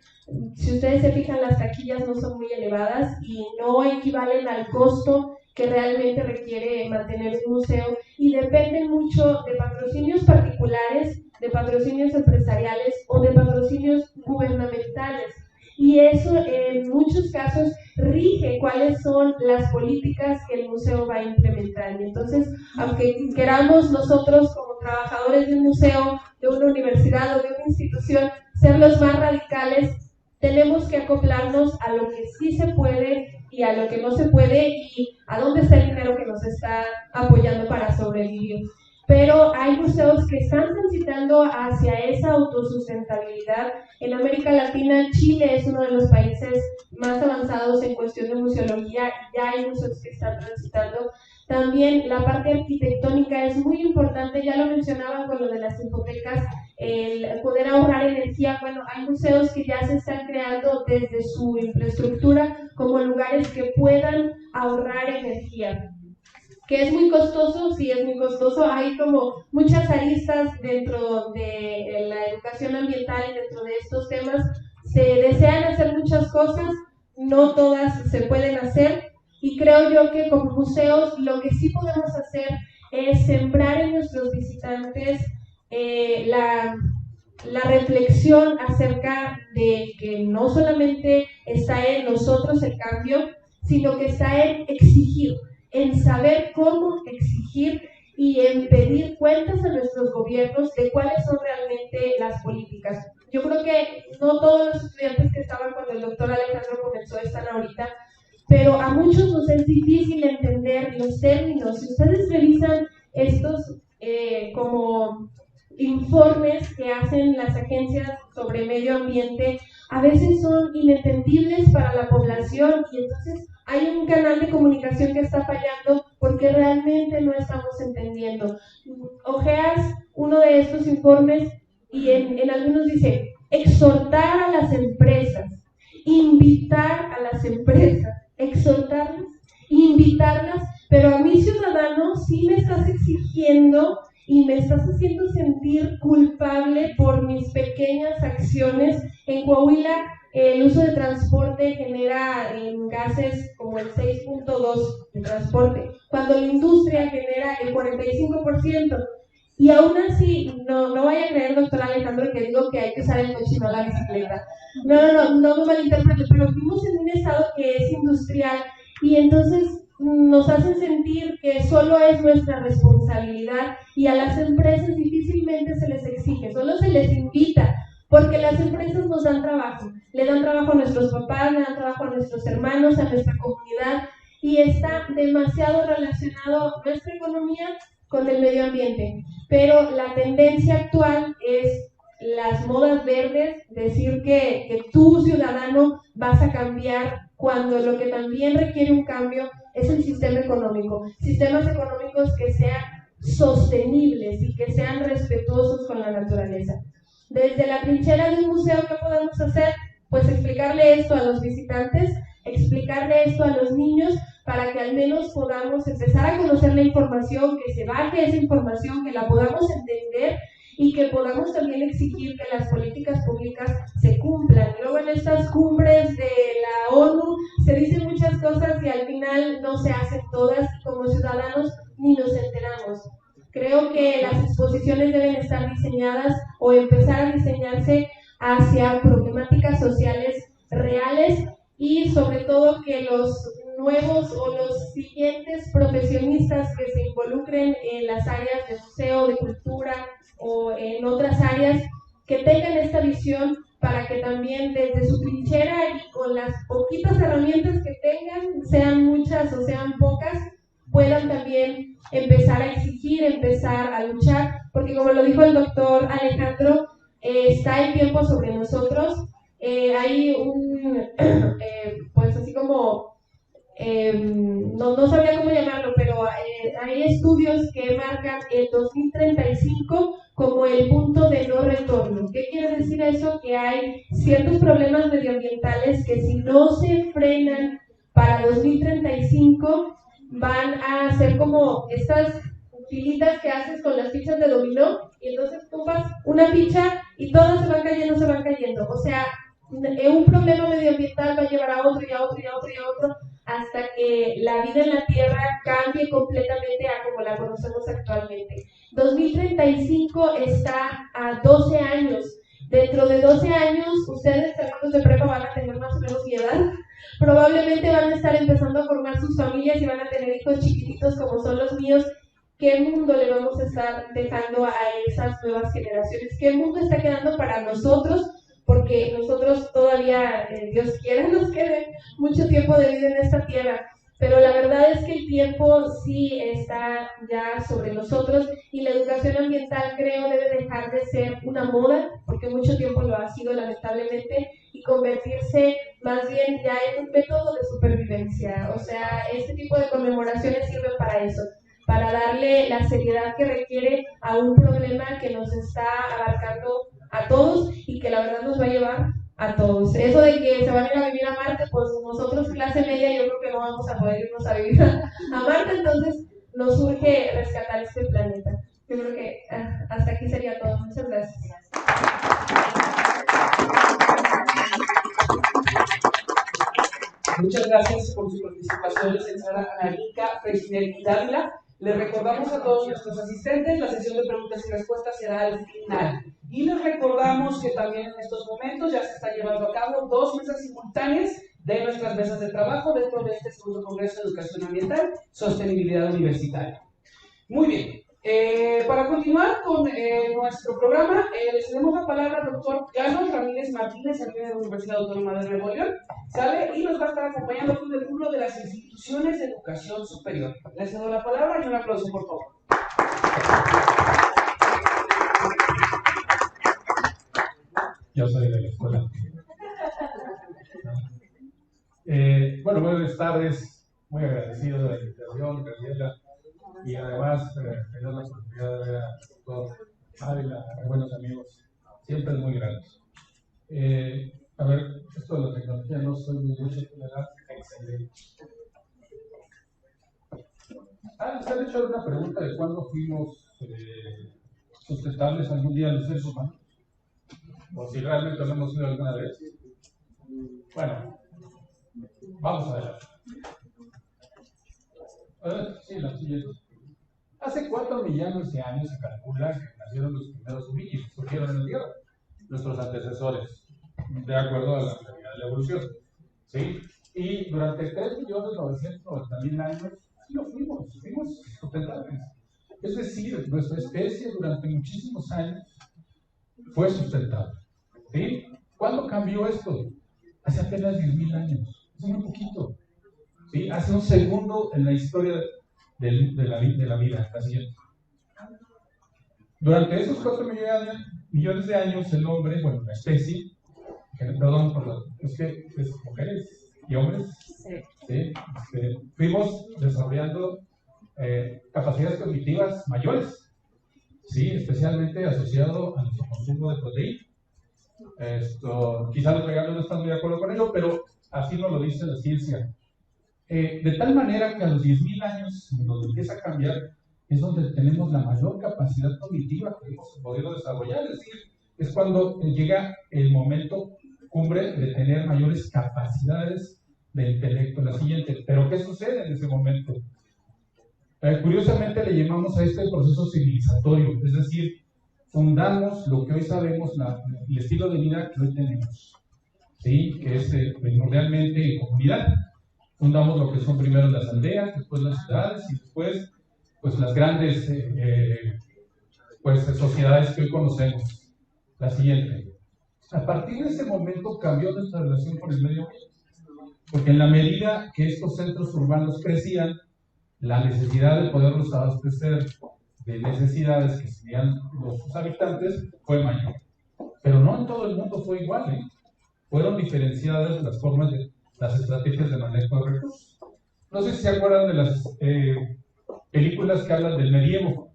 Si ustedes se fijan, las taquillas no son muy elevadas y no equivalen al costo que realmente requiere mantener un museo y dependen mucho de patrocinios particulares, de patrocinios empresariales o de patrocinios gubernamentales. y eso en muchos casos rige cuáles son las políticas que el museo va a implementar. Y entonces, aunque queramos nosotros como trabajadores de un museo, de una universidad o de una institución ser los más radicales, tenemos que acoplarnos a lo que sí se puede y a lo que no se puede y a dónde está el dinero que nos está apoyando para sobrevivir. Pero hay museos que están transitando hacia esa autosustentabilidad. En América Latina, Chile es uno de los países más avanzados en cuestión de museología, ya hay museos que están transitando. También la parte arquitectónica es muy importante, ya lo mencionaban con lo de las infotecas, el poder ahorrar energía. Bueno, hay museos que ya se están creando desde su infraestructura como lugares que puedan ahorrar energía. Que es muy costoso, sí es muy costoso, hay como muchas aristas dentro de la educación ambiental y dentro de estos temas. Se desean hacer muchas cosas, no todas se pueden hacer, y creo yo que como museos lo que sí podemos hacer es sembrar en nuestros visitantes la reflexión acerca de que no solamente está en nosotros el cambio, sino que está en exigir, en saber cómo exigir y en pedir cuentas a nuestros gobiernos de cuáles son realmente las políticas. Yo creo que no todos los estudiantes que estaban cuando el doctor Alejandro comenzó están ahorita, pero a muchos nos es difícil entender los términos. Si ustedes revisan estos como informes que hacen las agencias sobre medio ambiente, a veces son inentendibles para la población y entonces hay un canal de comunicación que está fallando porque realmente no estamos entendiendo. Ojeas uno de estos informes y en algunos dice exhortar a las empresas, invitar a las empresas, exhortarlas, invitarlas, pero a mí ciudadano sí me estás exigiendo y me estás haciendo sentir culpable por mis pequeñas acciones. En Coahuila el uso de transporte genera gases como el 6.2 de transporte, cuando la industria genera el 45%. Y aún así, no vaya a creer, doctor Alejandro, que digo que hay que usar el coche y no la bicicleta. No me malinterprete, pero vivimos en un estado que es industrial y entonces nos hacen sentir que solo es nuestra responsabilidad y a las empresas difícilmente se les exige, solo se les invita, porque las empresas nos dan trabajo, le dan trabajo a nuestros papás, le dan trabajo a nuestros hermanos, a nuestra comunidad, y está demasiado relacionado nuestra economía con el medio ambiente. Pero la tendencia actual es las modas verdes, decir que tú, ciudadano, vas a cambiar, cuando lo que también requiere un cambio es el sistema económico. Sistemas económicos que sean sostenibles y que sean respetuosos con la naturaleza. Desde la trinchera de un museo, ¿qué podemos hacer? Pues explicarle esto a los visitantes, explicarle esto a los niños, para que al menos podamos empezar a conocer la información, que se baje esa información, que la podamos entender y que podamos también exigir que las políticas públicas se cumplan. Luego en estas cumbres de la ONU se dicen muchas cosas y al final no se hacen todas y como ciudadanos ni nos enteramos. Creo que las exposiciones deben estar diseñadas o empezar a diseñarse hacia problemáticas sociales reales y sobre todo que los nuevos o los siguientes profesionistas que se involucren en las áreas de museo, de cultura o en otras áreas, que tengan esta visión para que también desde su trinchera y con las poquitas herramientas que tengan, sean muchas o sean pocas, puedan también empezar a exigir, empezar a luchar, porque como lo dijo el doctor Alejandro, está el tiempo sobre nosotros. Hay un, pues así como, no sabría cómo llamarlo, pero hay estudios que marcan el 2035 como el punto de no retorno. ¿Qué quiere decir eso? Que hay ciertos problemas medioambientales que si no se frenan para 2035 van a ser como estas filitas que haces con las fichas de dominó y entonces tumpas una ficha y todas se van cayendo. O sea, un problema medioambiental va a llevar a otro y a otro y a otro y a otro hasta que la vida en la Tierra cambie completamente a como la conocemos actualmente. 2035 está a 12 años. Dentro de 12 años, ustedes, alumnos de prepa, van a tener probablemente van a estar empezando a formar sus familias y van a tener hijos chiquititos como son los míos. ¿Qué mundo le vamos a estar dejando a esas nuevas generaciones? ¿Qué mundo está quedando para nosotros? Porque nosotros todavía, Dios quiera, nos quede mucho tiempo de vida en esta tierra. Pero la verdad es que el tiempo sí está ya sobre nosotros y la educación ambiental, creo, debe dejar de ser una moda, porque mucho tiempo lo ha sido lamentablemente, y convertirse más bien ya en un método de supervivencia. O sea, este tipo de conmemoraciones sirven para eso, para darle la seriedad que requiere a un problema que nos está abarcando a todos y que la verdad nos va a llevar a todos. Eso de que se van a ir a vivir a Marte, pues nosotros clase media yo creo que no vamos a poder irnos a vivir a Marte, entonces nos urge rescatar este planeta. Yo creo que hasta aquí sería todo. Muchas gracias. Muchas gracias por su participación, licenciada Anarica Freixner Dávila. Les recordamos a todos nuestros asistentes, la sesión de preguntas y respuestas será al final. Y les recordamos que también en estos momentos ya se está llevando a cabo 2 mesas simultáneas de nuestras mesas de trabajo dentro de este segundo Congreso de Educación Ambiental, Sostenibilidad Universitaria. Muy bien, para continuar con nuestro programa, le cedemos la palabra al doctor Carlos Ramírez Martínez, de la Universidad Autónoma de Nuevo León, ¿sale? Y nos va a estar acompañando con el rubro de las instituciones de educación superior. Le cedo la palabra y un aplauso, por favor. Yo soy de la escuela. Bueno, buenas tardes. Muy agradecido de la invitación, Gabriela. Y además, tener la oportunidad de ver al doctor Ávila, a buenos amigos. Siempre es muy grato. A ver, esto de la tecnología no soy muy mucho, ¿verdad? Excelente. ¿Se han hecho alguna pregunta de cuándo fuimos sustentables algún día los seres humanos? O si realmente lo hemos sido alguna vez. Bueno, vamos adelante. Sí, la siguiente. Hace 4 millones de años se calcula que nacieron los primeros homínidos, surgieron en la Tierra, nuestros antecesores, de acuerdo a la teoría de la evolución. ¿Sí? Y durante 3.990.000 años, sí lo fuimos sustentables. Es decir, nuestra especie durante muchísimos años fue sustentable. ¿Sí? ¿Cuándo cambió esto? Hace apenas 10.000 años, hace muy poquito. ¿Sí? Hace un segundo en la historia de la vida, la siguiente. Durante esos 4 millones de años, el hombre, bueno, la especie, perdón, es que es mujeres y hombres, ¿sí? Fuimos desarrollando capacidades cognitivas mayores, ¿sí? Especialmente asociado a nuestro consumo de proteína. Quizás los regalos no están muy de acuerdo con ello, pero así nos lo dice la ciencia. De tal manera que a los 10.000 años, donde empieza a cambiar, es donde tenemos la mayor capacidad cognitiva que hemos podido desarrollar. Es decir, es cuando llega el momento cumbre de tener mayores capacidades de intelecto. La siguiente. ¿Pero qué sucede en ese momento? Curiosamente le llamamos a este proceso civilizatorio, es decir, fundamos lo que hoy sabemos, el estilo de vida que hoy tenemos, ¿sí? Que es primordialmente comunidad. Fundamos lo que son primero las aldeas, después las ciudades y después pues las grandes sociedades que hoy conocemos. La siguiente. A partir de ese momento cambió nuestra relación con el medio ambiente, porque en la medida que estos centros urbanos crecían, la necesidad de poderlos abastecer de necesidades que tenían sus habitantes fue mayor. Pero no en todo el mundo fue igual, ¿eh? Fueron diferenciadas las formas de las estrategias de manejo de recursos. No sé si se acuerdan de las películas que hablan del medievo.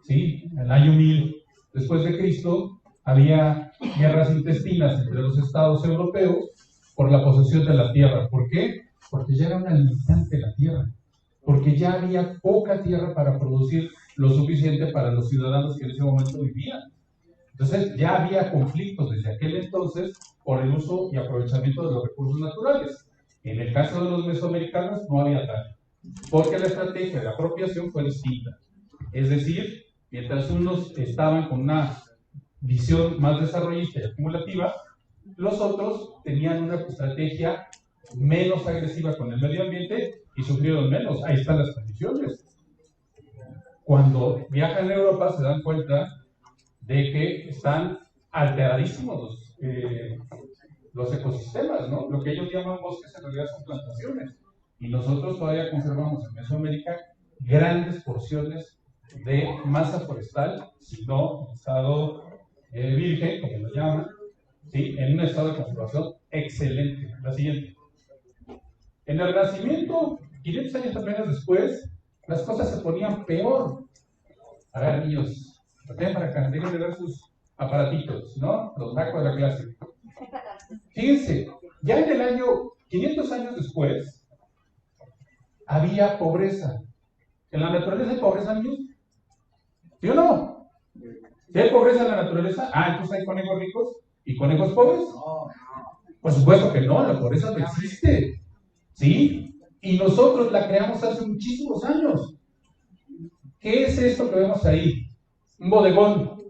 ¿Sí? En el año 1000 después de Cristo había guerras intestinas entre los estados europeos por la posesión de la tierra. ¿Por qué? Porque ya era una limitante la tierra. Porque ya había poca tierra para producir lo suficiente para los ciudadanos que en ese momento vivían. Entonces ya había conflictos desde aquel entonces por el uso y aprovechamiento de los recursos naturales. En el caso de los mesoamericanos no había tal, porque la estrategia de apropiación fue distinta. Es decir, mientras unos estaban con una visión más desarrollista y acumulativa, los otros tenían una estrategia menos agresiva con el medio ambiente y sufrieron menos. Ahí están las condiciones. Cuando viajan a Europa se dan cuenta de que están alteradísimos los ecosistemas, ¿no? Lo que ellos llaman bosques en realidad son plantaciones. Y nosotros todavía conservamos en Mesoamérica grandes porciones de masa forestal, si no en estado virgen, como lo llaman, ¿sí? En un estado de conservación excelente. La siguiente. En el Renacimiento, 500 años apenas después, las cosas se ponían peor. A ver, niños, ven para acá, dejen de ver sus aparatitos, ¿no? Los nacos de la clase. Fíjense, ya en el año 500 años después, había pobreza. ¿En la naturaleza hay pobreza, niños? ¿Sí o no? ¿Sí hay pobreza en la naturaleza? Ah, entonces hay conejos ricos y conejos pobres. Por supuesto que no, la pobreza no existe. ¿Sí? Y nosotros la creamos hace muchísimos años. ¿Qué es esto que vemos ahí? Un bodegón.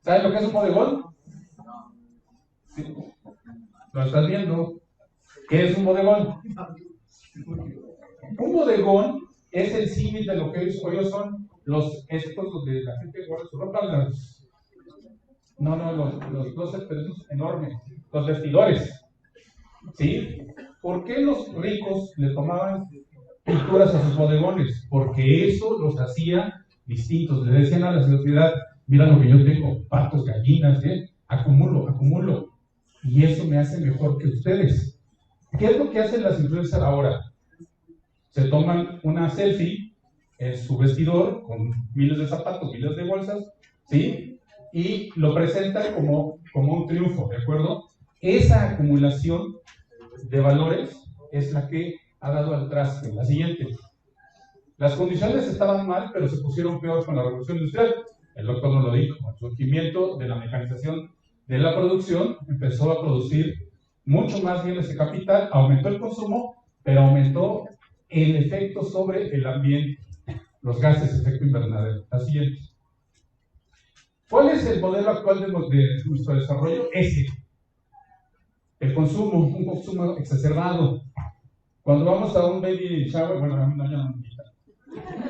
¿Sabes lo que es un bodegón? ¿Sí? ¿Lo estás viendo? ¿Qué es un bodegón? Un bodegón es el símil de lo que hoy son estos donde la gente guarda su ropa, los closets enormes, los vestidores. ¿Sí? ¿Por qué los ricos le tomaban pinturas a sus bodegones? Porque eso los hacía distintos. Le decían a la sociedad, mira lo que yo tengo, patos, gallinas, acumulo. Y eso me hace mejor que ustedes. ¿Qué es lo que hacen las influencers ahora? Se toman una selfie en su vestidor con miles de zapatos, miles de bolsas, ¿sí? Y lo presentan como un triunfo, ¿de acuerdo? Esa acumulación de valores es la que ha dado al traste. La siguiente. Las condiciones estaban mal, pero se pusieron peor con la revolución industrial. El doctor nos lo dijo. El surgimiento de la mecanización de la producción empezó a producir mucho más bien ese capital, aumentó el consumo, pero aumentó el efecto sobre el ambiente, los gases de efecto invernadero. La siguiente. ¿Cuál es el modelo actual de nuestro desarrollo? Ese. El consumo, un consumo exacerbado. Cuando vamos a un baby shower, bueno, a mí no, ya no me invitan,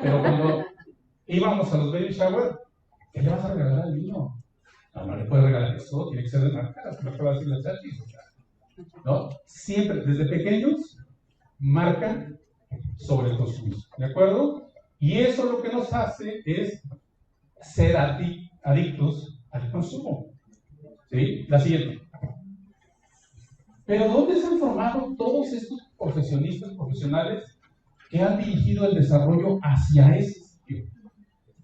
pero cuando íbamos a los baby shower, ¿qué le vas a regalar al niño? No le puedes regalar eso, tiene que ser de marca, lo que va a decir la chachis, ¿no? Siempre, desde pequeños, marcan sobre el consumo, ¿de acuerdo? Y eso lo que nos hace es ser adictos al consumo. ¿Sí? La siguiente. Pero ¿dónde se han formado todos estos profesionales que han dirigido el desarrollo hacia ese sitio?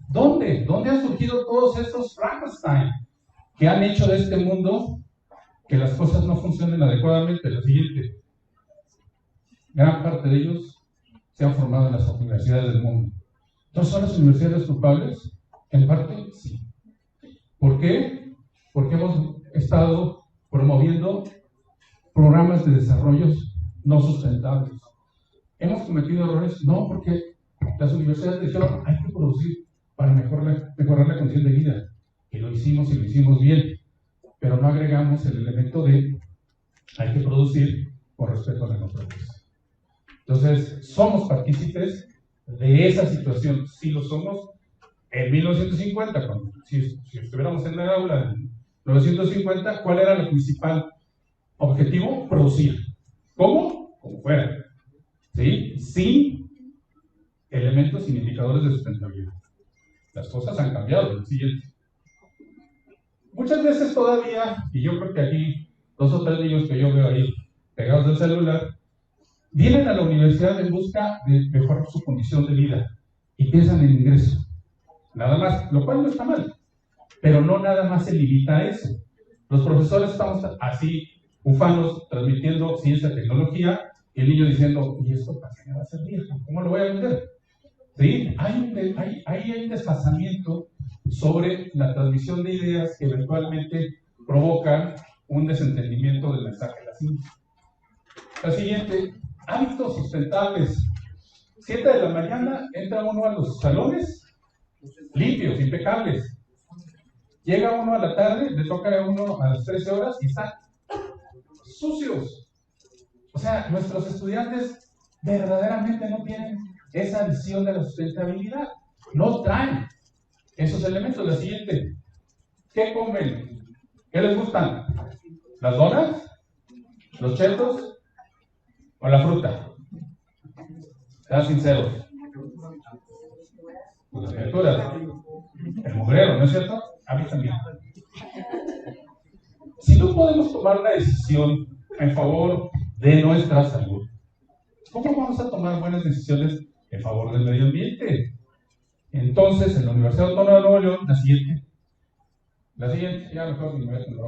¿Dónde? ¿Dónde han surgido todos estos Frankenstein que han hecho de este mundo que las cosas no funcionen adecuadamente? La siguiente. Gran parte de ellos se han formado en las universidades del mundo. ¿No son las universidades culpables? En parte, sí. ¿Por qué? Porque hemos estado promoviendo programas de desarrollos no sustentables. ¿Hemos cometido errores? No, porque las universidades dijeron hay que producir para mejorar la condición de vida. Y lo hicimos y lo hicimos bien. Pero no agregamos el elemento de hay que producir con respeto a la naturaleza. Entonces, somos partícipes de esa situación. Sí lo somos. En 1950, si estuviéramos en la aula en 1950, ¿cuál era el principal objetivo? Producir. ¿Cómo? Como fuera. ¿Sí? Sin elementos, sin indicadores de sustentabilidad. Las cosas han cambiado. El siguiente. Muchas veces todavía, y yo creo que aquí 2 o 3 niños que yo veo ahí pegados del celular, vienen a la universidad en busca de mejorar su condición de vida y piensan en ingreso. Nada más, lo cual no está mal, pero no nada más se limita a eso. Los profesores estamos así, ufanos, transmitiendo ciencia y tecnología, y el niño diciendo, ¿y esto para qué me va a servir? ¿Cómo lo voy a vender? ¿Sí? Hay un desfasamiento sobre la transmisión de ideas que eventualmente provocan un desentendimiento del mensaje de la ciencia. La siguiente, hábitos sustentables. 7 de la mañana entra uno a los salones limpios, impecables. Llega uno a la tarde, le toca a uno a las 13 horas y están sucios. O sea, nuestros estudiantes verdaderamente no tienen esa visión de la sustentabilidad. No traen esos elementos. La siguiente, ¿qué comen? ¿Qué les gustan? ¿Las donas? ¿Los chetos? ¿O la fruta? Sean sinceros. Pues las criaturas. El mugrero, ¿no es cierto? A mí también. Si no podemos tomar una decisión en favor de nuestra salud, ¿cómo vamos a tomar buenas decisiones en favor del medio ambiente? Entonces, en la Universidad Autónoma de Nuevo León, la siguiente, ya mejor ni me voy a tener.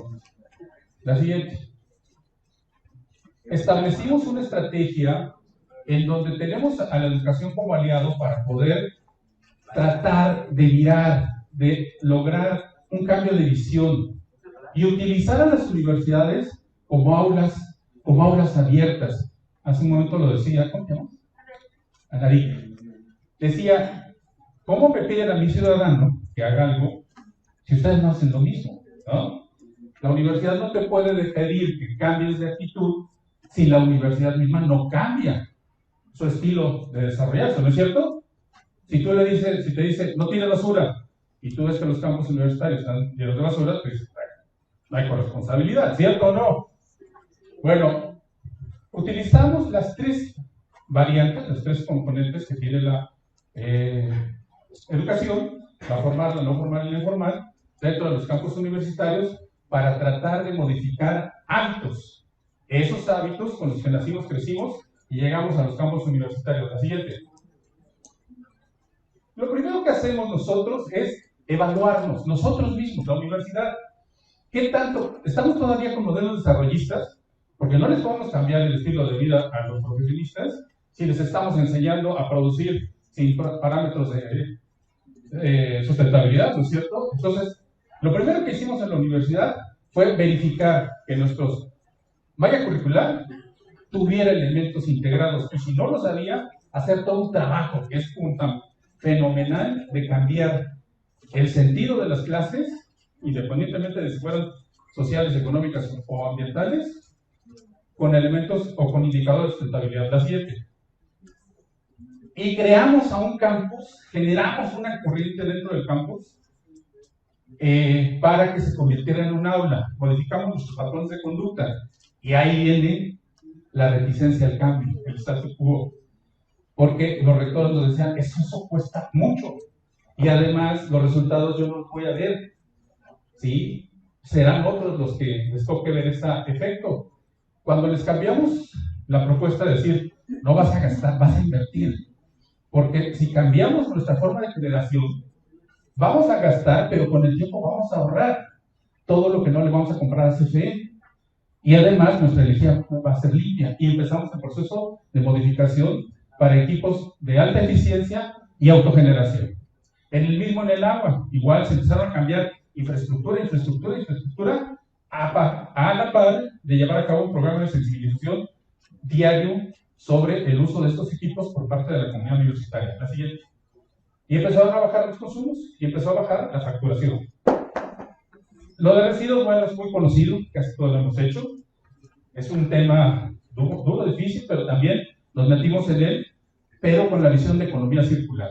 La siguiente. Establecimos una estrategia en donde tenemos a la educación como aliado para poder tratar de virar, de lograr un cambio de visión y utilizar a las universidades como aulas abiertas. Hace un momento lo decía, ¿cómo se llama? Anarí. Decía, ¿cómo me piden a mi ciudadano que haga algo si ustedes no hacen lo mismo? ¿No? La universidad no te puede pedir que cambies de actitud si la universidad misma no cambia su estilo de desarrollarse, ¿no es cierto? Si tú le dices, si te dice, no tiene basura, y tú ves que los campos universitarios están llenos de basura, pues no hay corresponsabilidad, ¿cierto o no? Bueno, utilizamos las tres variantes, las tres componentes que tiene la educación, la formal, la no formal y la informal, dentro de los campos universitarios, para tratar de modificar hábitos. Esos hábitos con los que nacimos, crecimos y llegamos a los campos universitarios. La siguiente. Lo primero que hacemos nosotros es evaluarnos, nosotros mismos, la universidad. ¿Qué tanto? ¿Estamos todavía con modelos desarrollistas? Porque no les podemos cambiar el estilo de vida a los profesionistas si les estamos enseñando a producir sin parámetros de sustentabilidad, ¿no es cierto? Entonces, lo primero que hicimos en la universidad fue verificar que nuestros malla curricular tuviera elementos integrados, y si no los había, hacer todo un trabajo que es un fenomenal de cambiar el sentido de las clases, independientemente de si fueran sociales, económicas o ambientales, con elementos o con indicadores de sustentabilidad. La siguiente. Y creamos a un campus, generamos una corriente dentro del campus para que se convirtiera en un aula. Modificamos nuestros patrones de conducta. Y ahí viene la reticencia al cambio, el status quo. Porque los rectores nos decían, eso cuesta mucho. Y además, los resultados yo no los voy a ver. ¿Sí? Serán otros los que les toque ver ese efecto. Cuando les cambiamos la propuesta de decir, no vas a gastar, vas a invertir. Porque si cambiamos nuestra forma de generación, vamos a gastar, pero con el tiempo vamos a ahorrar todo lo que no le vamos a comprar a CFE. Y además nuestra energía va a ser limpia. Y empezamos el proceso de modificación para equipos de alta eficiencia y autogeneración. En el agua, igual se empezaron a cambiar infraestructura a la par de llevar a cabo un programa de sensibilización diario sobre el uso de estos equipos por parte de la comunidad universitaria. La siguiente. Y empezaron a bajar los consumos y empezó a bajar la facturación. Lo de residuos, bueno, es muy conocido, casi todos lo hemos hecho. Es un tema duro, difícil, pero también nos metimos en él, pero con la visión de economía circular,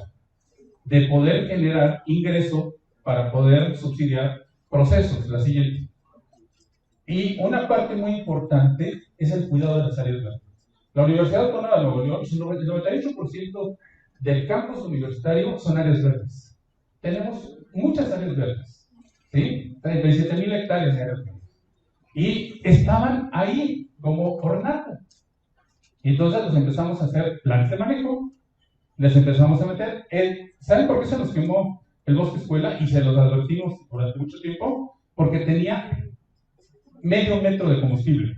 de poder generar ingreso para poder subsidiar procesos. La siguiente. Y una parte muy importante es el cuidado de las áreas verdes. La Universidad Autónoma de Nuevo León, el 98% del campus universitario son áreas verdes. Tenemos muchas áreas verdes, ¿sí? 37,000 hectáreas de áreas verdes. Y estaban ahí como ornato. Y entonces los empezamos a hacer planes de manejo, les empezamos a meter. ¿Saben por qué se nos quemó el bosque escuela? Y se los advertimos durante mucho tiempo, porque tenía medio metro de combustible.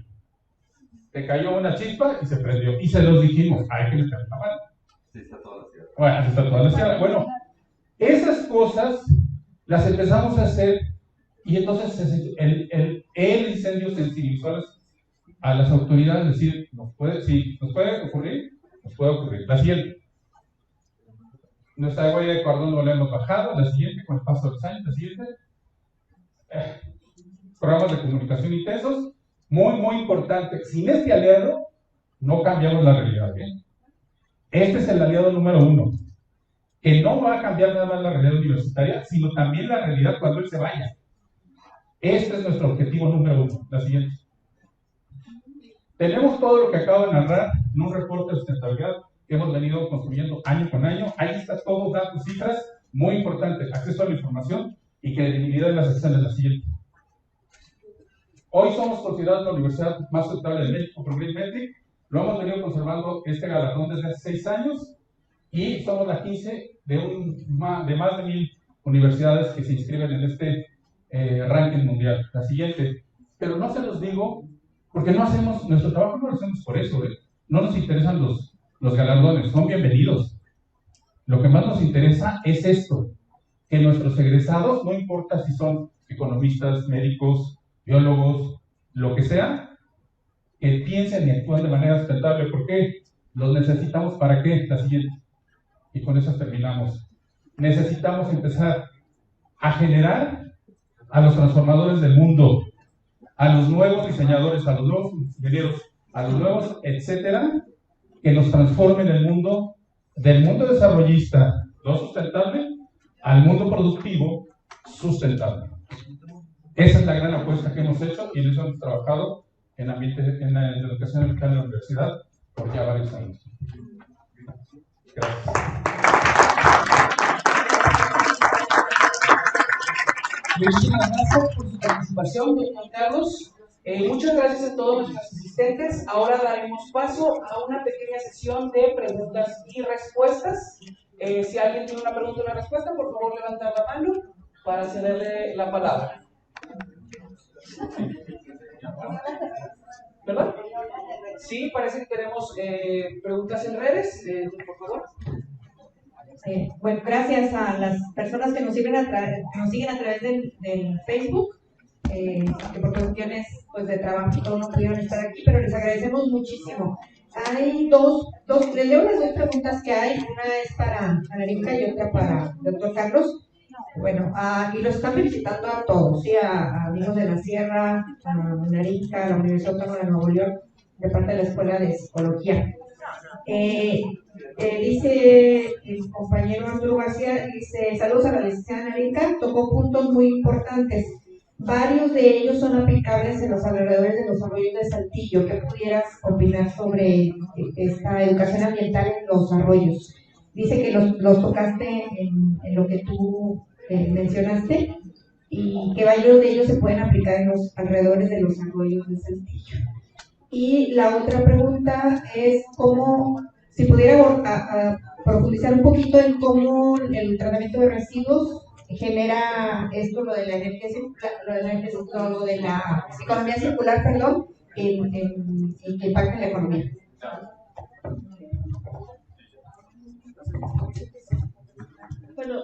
Te cayó una chispa y se prendió. Y se los dijimos, hay que meter la mano. Sí, está toda la sierra. Bueno, así está toda la sierra. Bueno, esas cosas las empezamos a hacer, y entonces el incendio sensibilizó a las autoridades, decir, nos puede ocurrir, nos puede ocurrir. La siguiente. Nuestra huella de cordón no la hemos bajado. La siguiente, con el paso de los años. La siguiente. Programas de comunicación intensos, muy, muy importante. Sin este aliado, No cambiamos la realidad, ¿bien? Este es el aliado número 1, que no va a cambiar nada más la realidad universitaria, sino también la realidad cuando él se vaya. Este es nuestro objetivo número 1. La siguiente. Tenemos todo lo que acabo de narrar en un reporte de sustentabilidad que hemos venido construyendo año con año. Ahí está todo, datos, cifras, muy importante, acceso a la información y credibilidad en las acciones. La siguiente. Hoy somos considerados la universidad más sustentable de México por Green Metric. Lo hemos venido conservando este galardón desde hace 6 años y somos la 15 de más de 1000 universidades que se inscriben en este ranking mundial. La siguiente. Pero no se los digo porque no hacemos, nuestro trabajo no lo hacemos por eso. No nos interesan los galardones, son bienvenidos. Lo que más nos interesa es esto, que nuestros egresados, no importa si son economistas, médicos, biólogos, lo que sea, que piensen y actúen de manera sustentable. ¿Por qué? Los necesitamos. ¿Para qué? La siguiente. Y con eso terminamos. Necesitamos empezar a generar a los transformadores del mundo, a los nuevos diseñadores, a los nuevos ingenieros, a los nuevos, etcétera, que nos transformen el mundo, del mundo desarrollista no sustentable al mundo productivo sustentable. Esa es la gran apuesta que hemos hecho y en eso hemos trabajado en la educación ambiental de la universidad por ya varios años. Gracias. Muchísimas gracias por su participación, don Juan Carlos. Muchas gracias a todos nuestros asistentes. Ahora daremos paso a una pequeña sesión de preguntas y respuestas. Si alguien tiene una pregunta o una respuesta, por favor levantar la mano para cederle la palabra. ¿Verdad? Sí, parece que tenemos preguntas en redes. Por favor. Bueno, gracias a las personas que nos siguen a través del Facebook, que por cuestiones pues, de trabajo todos no pudieron estar aquí, pero les agradecemos muchísimo. Hay les leo las 2 preguntas que hay, una es para Erika y otra para el doctor Carlos. Bueno, y los están felicitando a todos, ¿sí? A amigos de la Sierra, a Erika, a la Universidad Autónoma de Nuevo León, de parte de la Escuela de Psicología. Dice el compañero Arturo García, dice, saludos a la licenciada Erika, tocó puntos muy importantes. Varios de ellos son aplicables en los alrededores de los arroyos de Saltillo. ¿Qué pudieras opinar sobre esta educación ambiental en los arroyos? Dice que los tocaste en lo que tú mencionaste y que varios de ellos se pueden aplicar en los alrededores de los arroyos de Saltillo. Y la otra pregunta es si pudiera profundizar un poquito en cómo el tratamiento de residuos genera esto, lo de la energía circular, lo de la economía circular, perdón, en que impacta en la economía. Bueno,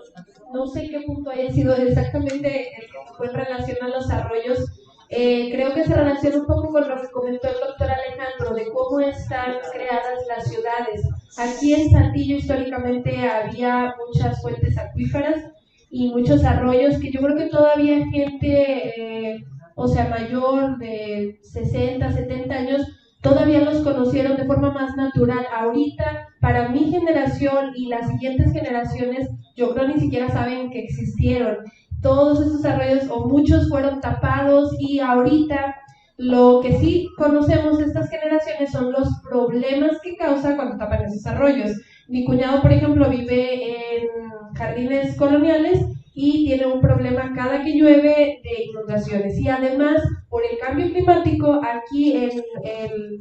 no sé qué punto haya sido exactamente el que fue en relación a los arroyos. Creo que se relaciona un poco con lo que comentó el doctor Alejandro, de cómo están creadas las ciudades. Aquí en Saltillo históricamente había muchas fuentes acuíferas y muchos arroyos que yo creo que todavía gente, mayor de 60, 70 años, todavía los conocieron de forma más natural. Ahorita, para mi generación y las siguientes generaciones, yo creo ni siquiera saben que existieron. Todos esos arroyos, o muchos, fueron tapados y ahorita lo que sí conocemos de estas generaciones son los problemas que causa cuando tapan esos arroyos. Mi cuñado, por ejemplo, vive en Jardines Coloniales y tiene un problema cada que llueve de inundaciones. Y además, por el cambio climático, aquí en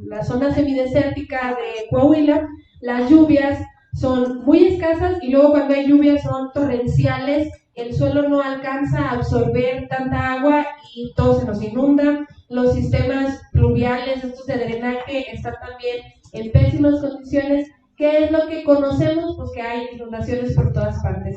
la zona semidesértica de Coahuila, las lluvias son muy escasas y luego cuando hay lluvias son torrenciales. El suelo no alcanza a absorber tanta agua y todo se nos inunda. Los sistemas pluviales, estos de drenaje, están también en pésimas condiciones. ¿Qué es lo que conocemos? Pues que hay inundaciones por todas partes.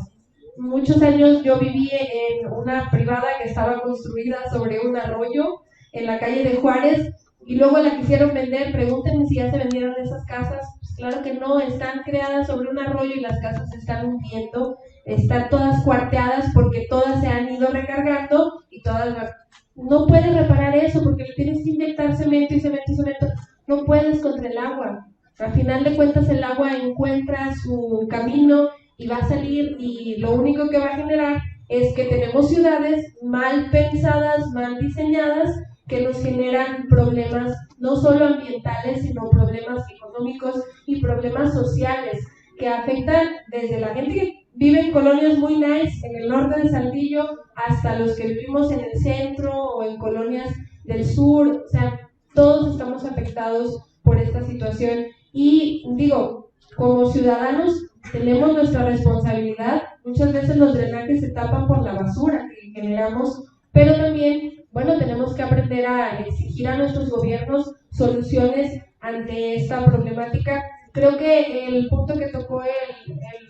Muchos años yo viví en una privada que estaba construida sobre un arroyo en la calle de Juárez y luego la quisieron vender. Pregúntenme si ya se vendieron esas casas. Pues claro que no, están creadas sobre un arroyo y las casas se están hundiendo. Están todas cuarteadas porque todas se han ido recargando y todas no puedes reparar eso porque le tienes que inyectar cemento y cemento y cemento. no puedes contra el agua. Al final de cuentas el agua encuentra su camino y va a salir, y lo único que va a generar es que tenemos ciudades mal pensadas, mal diseñadas, que nos generan problemas no solo ambientales, sino problemas económicos y problemas sociales que afectan desde la gente que vive en colonias muy nice en el norte de Saltillo hasta los que vivimos en el centro o en colonias del sur. O sea, todos estamos afectados por esta situación y digo, como ciudadanos tenemos nuestra responsabilidad. Muchas veces los drenajes se tapan por la basura que generamos, pero también, bueno, tenemos que aprender a exigir a nuestros gobiernos soluciones ante esta problemática. Creo que el punto que tocó el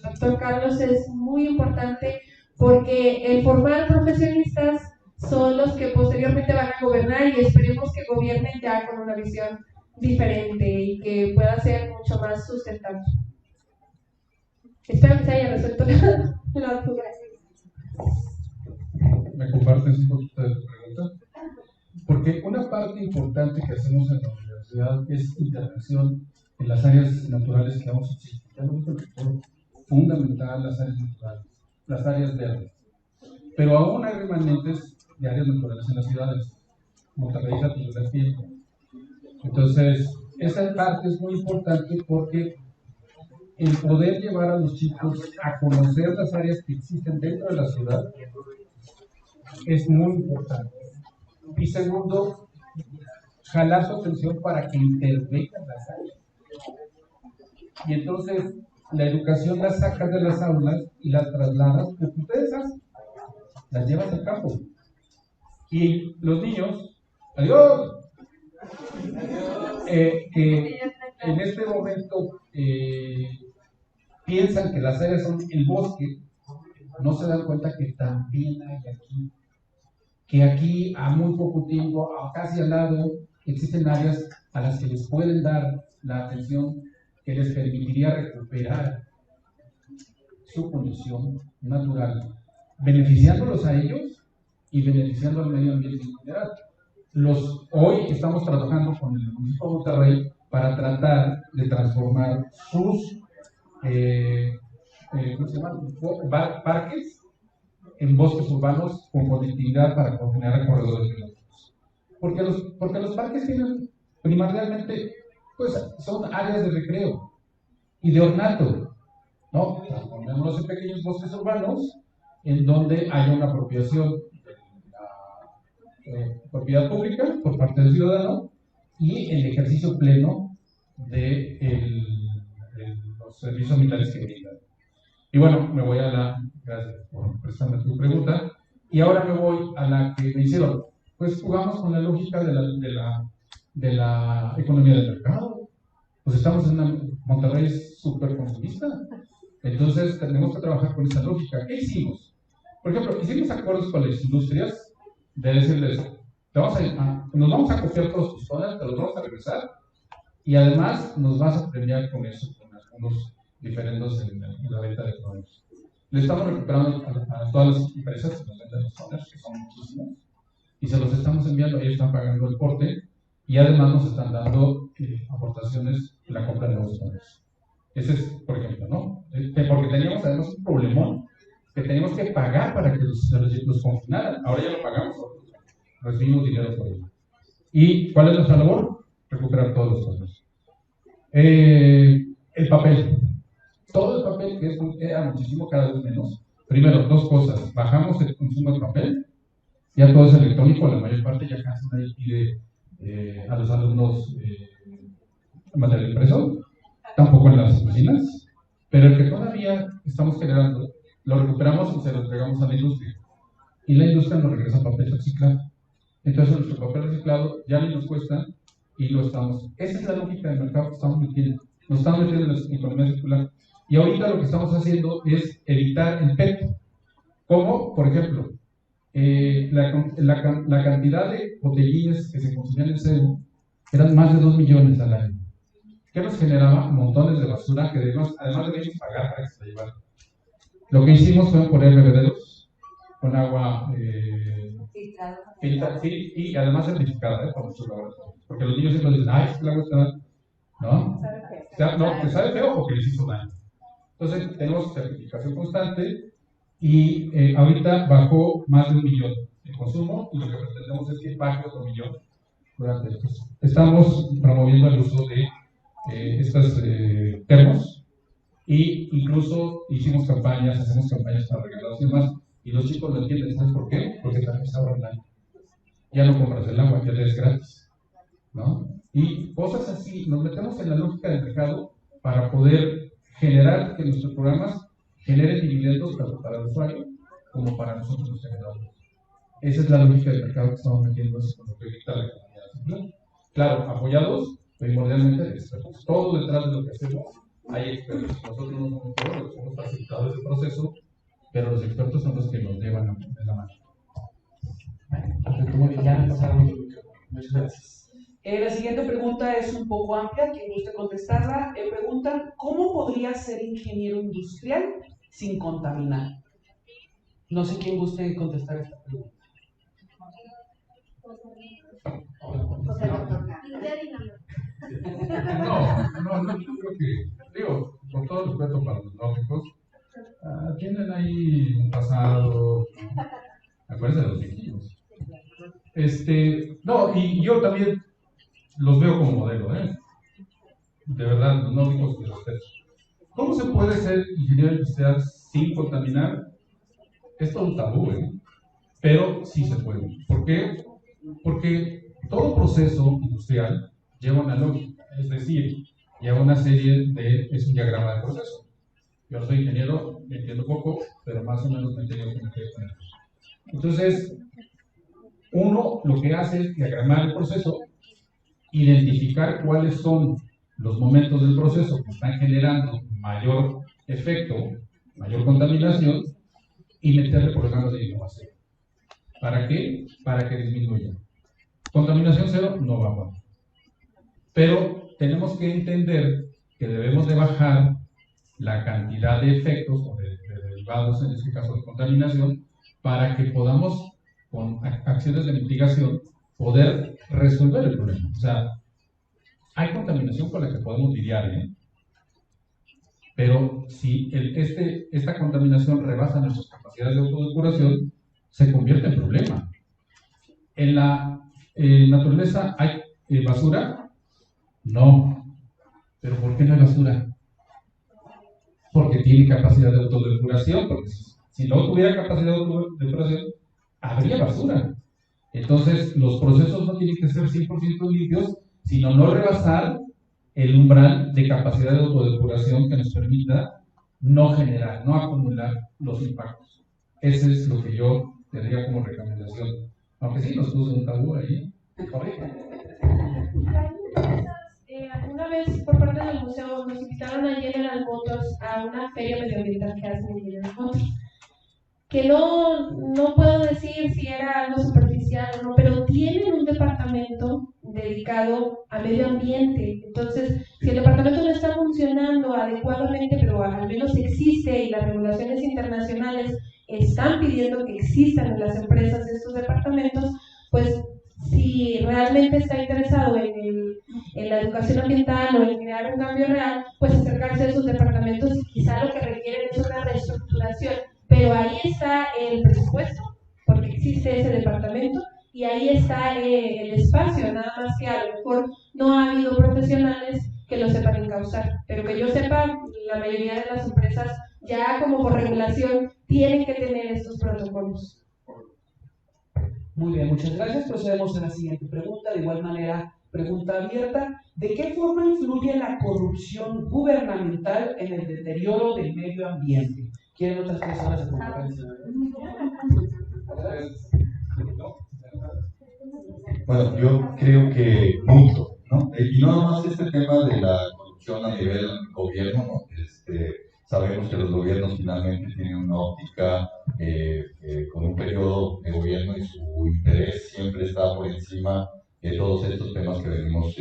doctor Carlos es muy importante, porque el formar profesionistas son los que posteriormente van a gobernar, y esperemos que gobiernen ya con una visión diferente y que pueda ser mucho más sustentable. Espero que se haya resuelto la duda. ¿Me compartes un poquito de tu pregunta? Porque una parte importante que hacemos en la universidad es intervención en las áreas naturales que vamos a existir. Ya lo dijo el doctor, fundamental las áreas naturales, las áreas verdes. Pero aún hay remanentes de áreas naturales en las ciudades, Monterrey, Saltillo. Entonces, esa parte es muy importante, porque el poder llevar a los chicos a conocer las áreas que existen dentro de la ciudad es muy importante. Y segundo, jalar su atención para que intervengan las áreas. Y entonces la educación la sacas de las aulas y las trasladas, lo que ustedes hacen, las llevas al campo. Y los niños, adiós, que en este momento piensan que las áreas son el bosque, no se dan cuenta que también hay aquí, que aquí a muy poco tiempo, casi al lado, existen áreas a las que les pueden dar la atención que les permitiría recuperar su condición natural, beneficiándolos a ellos y beneficiando al medio ambiente en general. Hoy estamos trabajando con el municipio de Monterrey para tratar de transformar sus parques en bosques urbanos con conectividad para generar corredores biológicos. Porque los parques tienen primordialmente, pues, son áreas de recreo y de ornato, ¿no? Transformémoslos en pequeños bosques urbanos en donde haya una apropiación de la propiedad pública por parte del ciudadano y el ejercicio pleno de los servicios ambientales que brindan. Y bueno, me voy a gracias por prestarme tu pregunta, y ahora me voy a la que me hicieron. Pues jugamos con la lógica de la economía del mercado. Pues estamos en una Monterrey súper consumista, entonces tenemos que trabajar con esa lógica. ¿Qué hicimos? Por ejemplo, hicimos acuerdos con las industrias de decirles, nos vamos a copiar todos tus zonas, te los vamos a regresar, y además nos vas a premiar con eso, con algunos diferendos en la venta de productos. Le estamos recuperando a todas las empresas que nos venden los toners, que son muchísimos, y se los estamos enviando, ellos están pagando el porte, y además nos están dando aportaciones en la compra de nuevos toners. Ese es, por ejemplo, ¿no? Porque teníamos además un problemón que teníamos que pagar para que los confinaran. Ahora ya lo pagamos, recibimos dinero por ello. ¿Y cuál es nuestra labor? Recuperar todos los toners. El papel. Todo el papel, que era muchísimo, cada vez menos. Primero, dos cosas. Bajamos el consumo de papel. Ya todo es electrónico, la mayor parte ya casi nadie pide a los alumnos material impreso, tampoco en las oficinas, pero el que todavía estamos generando, lo recuperamos y se lo entregamos a la industria. Y la industria nos regresa papel reciclado. Entonces nuestro papel reciclado ya ni nos cuesta y lo estamos. Esa es la lógica del mercado que estamos metiendo. Nos estamos metiendo en la economía circular. Y ahorita lo que estamos haciendo es evitar el PET. Como, por ejemplo, la cantidad de botellines que se consumían en CEU eran más de 2 millones al año. ¿Qué nos generaba? Montones de basura que además debíamos pagar para que se la llevaran. Lo que hicimos fue poner bebederos con agua sí, y además certificada por nuestros laboratorios. Porque los niños siempre dicen, ay, es que el agua está, ¿no? O sea, no, que sabe feo o que les hizo daño. Entonces, tenemos certificación constante y ahorita bajó más de 1 millón el consumo y lo que pretendemos es que baje otro 1 millón durante estos. Estamos promoviendo el uso de estas termos y incluso hacemos campañas para regalados y demás. Y los chicos lo entienden, ¿sabes por qué? Porque también se ahorran daño. Ya no compras el agua, ya te es gratis, ¿no? Y cosas así, nos metemos en la lógica del mercado para poder generar que nuestros programas generen dividendos tanto para el usuario como para nosotros los generadores. Esa es la lógica del mercado que estamos metiendo con lo que dicta la economía circular. Claro, apoyados primordialmente de expertos. Todo detrás de lo que hacemos hay expertos. Nosotros no somos todos, somos facilitadores del proceso, pero los expertos son los que nos llevan de la mano. Muy bien, ya me pasaron mucho. Muchas gracias. La siguiente pregunta es un poco amplia, quien guste contestarla. Preguntan, ¿cómo podría ser ingeniero industrial sin contaminar? No sé quién guste contestar esta pregunta. No, yo creo que, digo, con todo respeto para los lógicos, tienen ahí un pasado, acuérdense de los viejillos. No, y yo también los veo como modelo, de verdad, los nórdicos de respeto. ¿Cómo se puede ser ingeniero industrial sin contaminar? Es todo un tabú, pero sí se puede. ¿Por qué? Porque todo proceso industrial lleva una lógica, es decir, lleva una serie es un diagrama de proceso. Yo no soy ingeniero, me entiendo poco, pero más o menos me entiendo con eso. Entonces, uno lo que hace es diagramar el proceso, identificar cuáles son los momentos del proceso que están generando mayor efecto, mayor contaminación, y meterle programas de innovación. ¿Para qué? Para que disminuya. Contaminación cero no va a bajar. Pero tenemos que entender que debemos de bajar la cantidad de efectos o de derivados, en este caso de contaminación, para que podamos, con acciones de mitigación, poder resolver el problema. O sea, hay contaminación con la que podemos lidiar, pero si esta contaminación rebasa nuestras capacidades de autodepuración, se convierte en problema. ¿En la naturaleza hay basura? No. ¿Pero por qué no hay basura? Porque tiene capacidad de autodepuración, porque si no tuviera capacidad de autodepuración, habría basura. Entonces, los procesos no tienen que ser 100% limpios, sino no rebasar el umbral de capacidad de autodepuración que nos permita no generar, no acumular los impactos. Ese es lo que yo tendría como recomendación. Aunque sí nos puso un tabú ahí. Alguna vez por parte del museo nos invitaron a General Motors a una feria medioambiental que hacen en General Motors. Que no puedo decir si era algo superficial o no, pero tienen un departamento dedicado a medio ambiente. Entonces, si el departamento no está funcionando adecuadamente, pero al menos existe y las regulaciones internacionales están pidiendo que existan en las empresas estos departamentos, pues si realmente está interesado en la educación ambiental o en crear un cambio real, pues acercarse a esos departamentos y quizá lo que requieren es una reestructuración. Pero ahí está el presupuesto, porque existe ese departamento, y ahí está el espacio, nada más que a lo mejor no ha habido profesionales que lo sepan encauzar. Pero que yo sepa, la mayoría de las empresas ya como por regulación tienen que tener estos protocolos. Muy bien, muchas gracias. Procedemos a la siguiente pregunta. De igual manera, pregunta abierta. ¿De qué forma influye la corrupción gubernamental en el deterioro del medio ambiente? ¿Quieren otras personas a competencia? Bueno, yo creo que mucho, ¿no? Y no nomás este tema de la corrupción a nivel gobierno, ¿no? Sabemos que los gobiernos finalmente tienen una óptica con un periodo de gobierno y su interés siempre está por encima de todos estos temas que venimos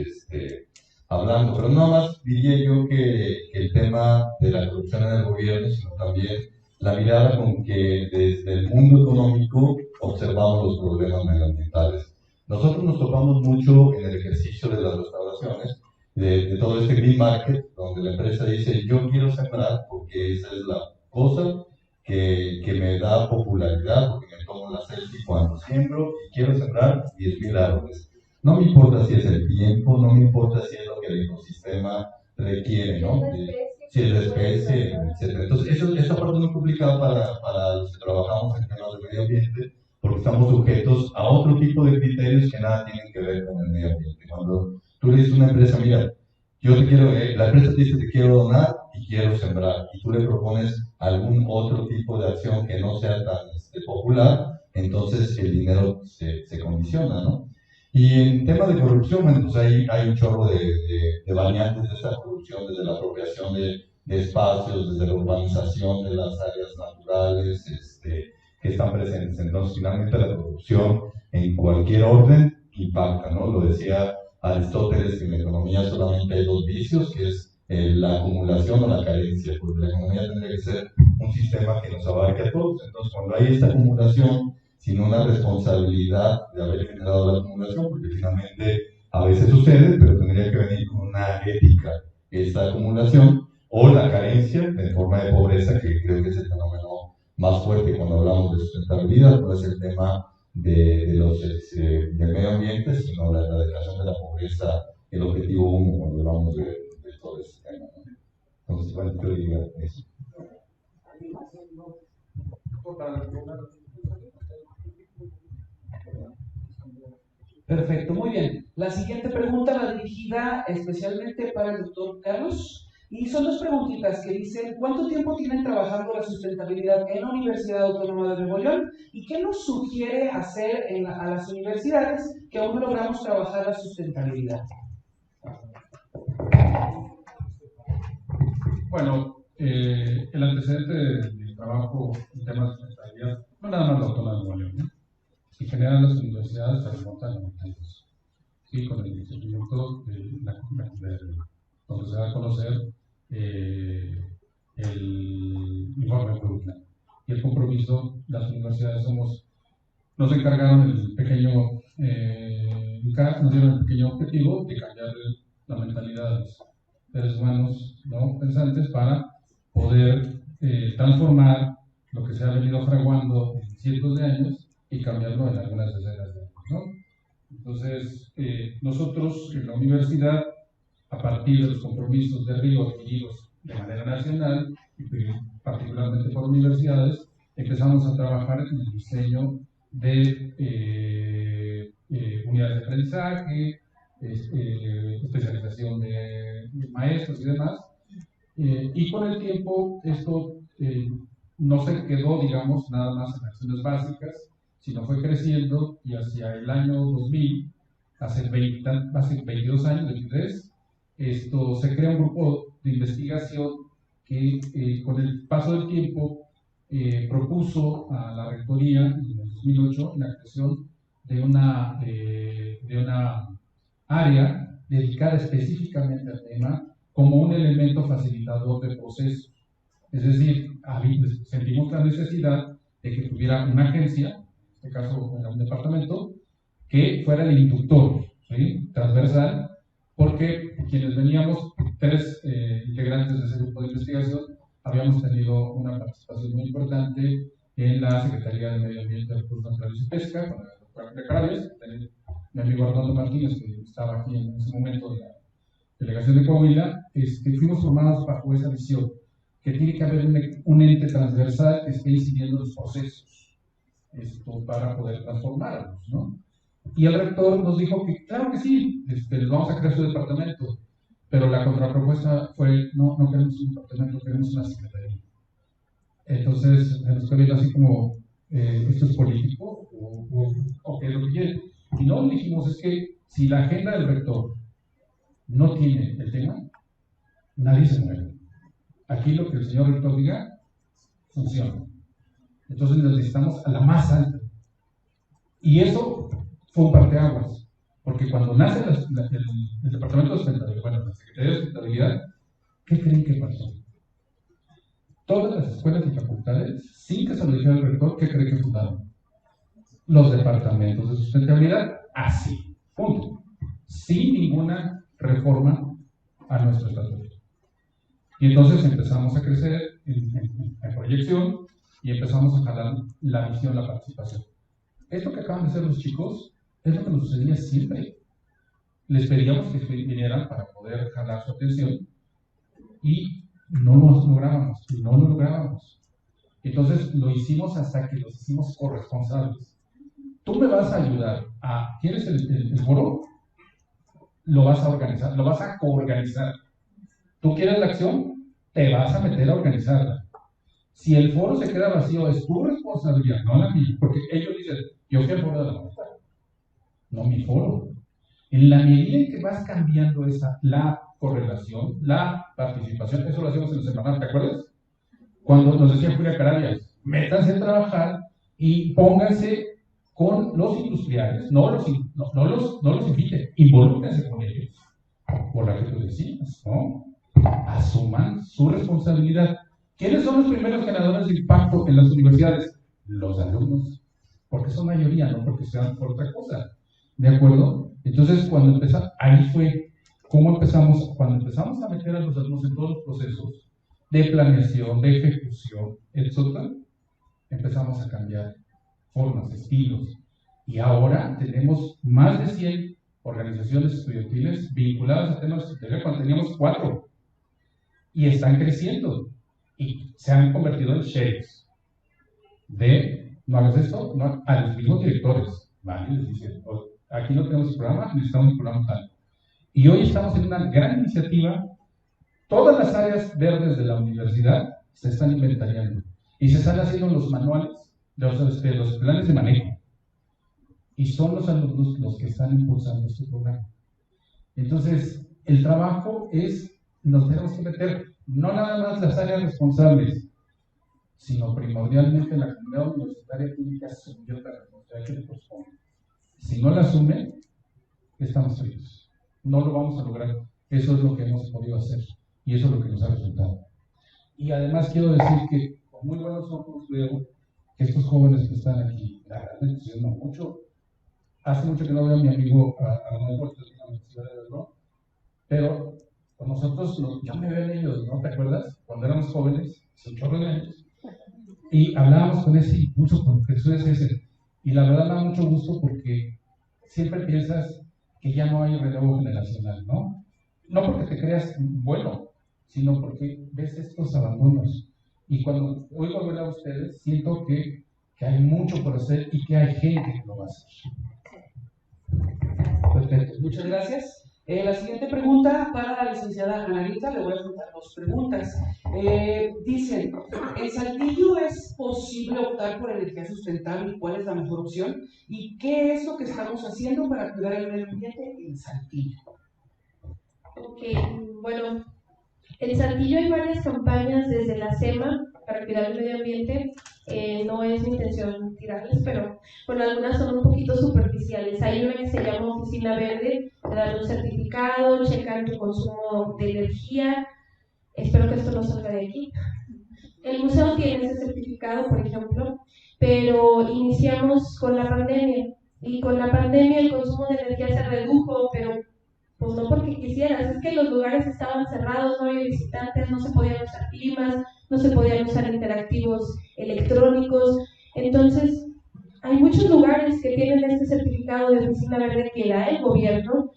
hablando. Pero no más diría yo que el tema de la corrupción en el gobierno, sino también la mirada con que desde el mundo económico observamos los problemas medioambientales. Nosotros nos topamos mucho en el ejercicio de las restauraciones, de todo este green market, donde la empresa dice, yo quiero sembrar porque esa es la cosa que me da popularidad, porque me tomo la selfie cuando siembro y quiero sembrar 10.000 árboles. No me importa si es el tiempo, no me importa si es lo que el ecosistema requiere, ¿no? Si es la especie, etc. Entonces, esa parte es muy complicada para los que trabajamos en temas de medio ambiente, porque estamos sujetos a otro tipo de criterios que nada tienen que ver con el medio ambiente. Cuando tú le dices a una empresa, mira, yo te quiero, la empresa te dice, te quiero donar y quiero sembrar, y tú le propones algún otro tipo de acción que no sea tan popular, entonces el dinero se condiciona, ¿no? Y en tema de corrupción, bueno, pues hay un chorro de variantes de esta corrupción, desde la apropiación de espacios, desde la urbanización de las áreas naturales que están presentes. Entonces, finalmente la corrupción en cualquier orden impacta, ¿no? Lo decía Aristóteles, que en la economía solamente hay dos vicios, que es la acumulación o la carencia, porque la economía tendría que ser un sistema que nos abarque a todos. Entonces, cuando hay esta acumulación, sin una responsabilidad de haber generado la acumulación, porque finalmente a veces sucede, pero tendría que venir con una ética esta acumulación, o la carencia en forma de pobreza, que creo que es el fenómeno más fuerte cuando hablamos de sustentabilidad, no es el tema del medio ambiente, sino la erradicación de la pobreza, el objetivo 1 cuando hablamos de todo este tema, ¿no? Entonces, bueno, yo diría eso. Perfecto, muy bien. La siguiente pregunta va dirigida especialmente para el doctor Carlos. Y son dos preguntitas que dicen, ¿cuánto tiempo tienen trabajando la sustentabilidad en la Universidad Autónoma de Nuevo León? ¿Y qué nos sugiere hacer a las universidades que aún no logramos trabajar la sustentabilidad? Bueno, el antecedente del trabajo en temas de sustentabilidad, no nada más la Autónoma de Nuevo León, ¿no? En general las universidades se remontan a 92, ¿sí? Con el surgimiento donde se va a conocer el informe Brundtland y el compromiso. Las universidades nos encargaron el pequeño, nos dieron el pequeño objetivo de cambiar la mentalidad de los seres humanos, ¿no?, pensantes, para poder transformar lo que se ha venido fraguando en cientos de años y cambiarlo en algunas decenas de años, ¿no? Entonces, nosotros en la universidad, a partir de los compromisos de Río adquiridos de manera nacional, y particularmente por universidades, empezamos a trabajar en el diseño de unidades de aprendizaje, especialización de maestros y demás, y con el tiempo esto no se quedó, digamos, nada más en acciones básicas, sino fue creciendo, y hacia el año 2000, hace 22 años, 23, se crea un grupo de investigación que con el paso del tiempo propuso a la rectoría en el 2008 la creación de una área dedicada específicamente al tema como un elemento facilitador de procesos. Es decir, sentimos la necesidad de que tuviera una agencia, en este caso era un departamento, que fuera el inductor, ¿sí?, transversal, porque quienes veníamos, 3 integrantes de ese grupo de investigación, habíamos tenido una participación muy importante en la Secretaría de Medio Ambiente, Recursos Naturales y Pesca, con el doctor de Carabias, mi amigo Arnoldo Martínez, que estaba aquí en ese momento de la delegación de Coahuila. Fuimos formados bajo esa visión, que tiene que haber un ente transversal que esté incidiendo en los procesos para poder transformarlos, ¿no? Y el rector nos dijo que, claro que sí, les vamos a crear su departamento, pero la contrapropuesta fue, no queremos un departamento, queremos una secretaría. Entonces, se nos quedó viendo así como, ¿esto es político? ¿O qué es lo que quieren? Y no, dijimos, es que si la agenda del rector no tiene el tema, nadie se mueve. Aquí lo que el señor rector diga, funciona. Entonces necesitamos a la más alta. Y eso fue un parteaguas, porque cuando nace el Departamento de Sustentabilidad, bueno, la Secretaría de Sustentabilidad, ¿qué creen que pasó? Todas las escuelas y facultades, sin que se lo dijera el rector, ¿qué cree que fundaron? Los departamentos de sustentabilidad, así, punto, sin ninguna reforma a nuestro estatuto. Y entonces empezamos a crecer en proyección y empezamos a jalar la visión, la participación. Esto que acaban de hacer los chicos es lo que nos sucedía siempre. Les pedíamos que vinieran para poder jalar su atención y no lo lográbamos. Entonces lo hicimos hasta que los hicimos corresponsables. Tú me vas a ayudar a, ¿quieres el foro? Lo vas a organizar, lo vas a coorganizar. ¿Tú quieres la acción? Te vas a meter a organizarla. Si el foro se queda vacío, es tu responsabilidad, no la mía. Porque ellos dicen, yo fui al foro de la mujer, no mi foro. En la medida en que vas cambiando la correlación, la participación, eso lo hacemos en el semanal, ¿te acuerdas? Cuando nos decía Julia Carabias, métanse a trabajar y pónganse con los industriales, no los inviten, involúquense con ellos, por la que tú decías, ¿no? Asuman su responsabilidad. ¿Quiénes son los primeros generadores de impacto en las universidades? Los alumnos, porque son mayoría, no porque sean por otra cosa, ¿de acuerdo? Entonces, cuando empezamos, ahí fue cómo empezamos, cuando empezamos a meter a los alumnos en todos los procesos de planeación, de ejecución, etc., empezamos a cambiar formas, estilos, y ahora tenemos más de 100 organizaciones estudiantiles vinculadas a temas de sustentabilidad, cuando teníamos 4, y están creciendo, y se han convertido en sheriffs de, no hagas esto, no, a los mismos directores, ¿vale? Les dicen, aquí no tenemos programa, necesitamos un programa tal. Y hoy estamos en una gran iniciativa. Todas las áreas verdes de la universidad se están inventariando y se están haciendo los manuales, los planes de manejo. Y son los alumnos los que están impulsando este programa. Entonces, el trabajo es, nos tenemos que meter, no nada más las áreas responsables, sino primordialmente la comunidad universitaria tiene que asumir la responsabilidad que le corresponde. Si no la asume, estamos fritos. No lo vamos a lograr. Eso es lo que hemos podido hacer. Y eso es lo que nos ha resultado. Y además quiero decir que con muy buenos ojos veo que estos jóvenes que están aquí, la verdad me entusiasman mucho. Hace mucho que no veo a mi amigo a la Universidad de Oro, pero con nosotros, yo me veo en ellos, ¿no? ¿Te acuerdas? Cuando éramos jóvenes, hace un chorro de años, y hablábamos con ese impulso, con Jesús ese. Y la verdad me da mucho gusto porque siempre piensas que ya no hay relevo generacional, ¿no? No porque te creas bueno, sino porque ves estos abandonos. Y cuando oigo hablar a ustedes, siento que hay mucho por hacer y que hay gente que lo va a hacer. Perfecto, muchas gracias. La siguiente pregunta para la licenciada Anarita, le voy a preguntar 2 preguntas. Dicen, ¿en Saltillo es posible optar por energía sustentable y cuál es la mejor opción? ¿Y qué es lo que estamos haciendo para cuidar el medio ambiente en Saltillo? Ok, bueno, en Saltillo hay varias campañas desde la SEMA para cuidar el medio ambiente. No es mi intención tirarles, pero bueno, algunas son un poquito superficiales. Hay una que se llama Oficina Verde, te dan un certificado, checan tu consumo de energía. Espero que esto no salga de aquí. El museo tiene ese certificado, por ejemplo, pero iniciamos con la pandemia. Y con la pandemia el consumo de energía se redujo, pero pues no porque quisieras, es que los lugares estaban cerrados, no había visitantes, no se podían usar climas, no se podían usar interactivos electrónicos. Entonces, hay muchos lugares que tienen este certificado de oficina verde que da el gobierno,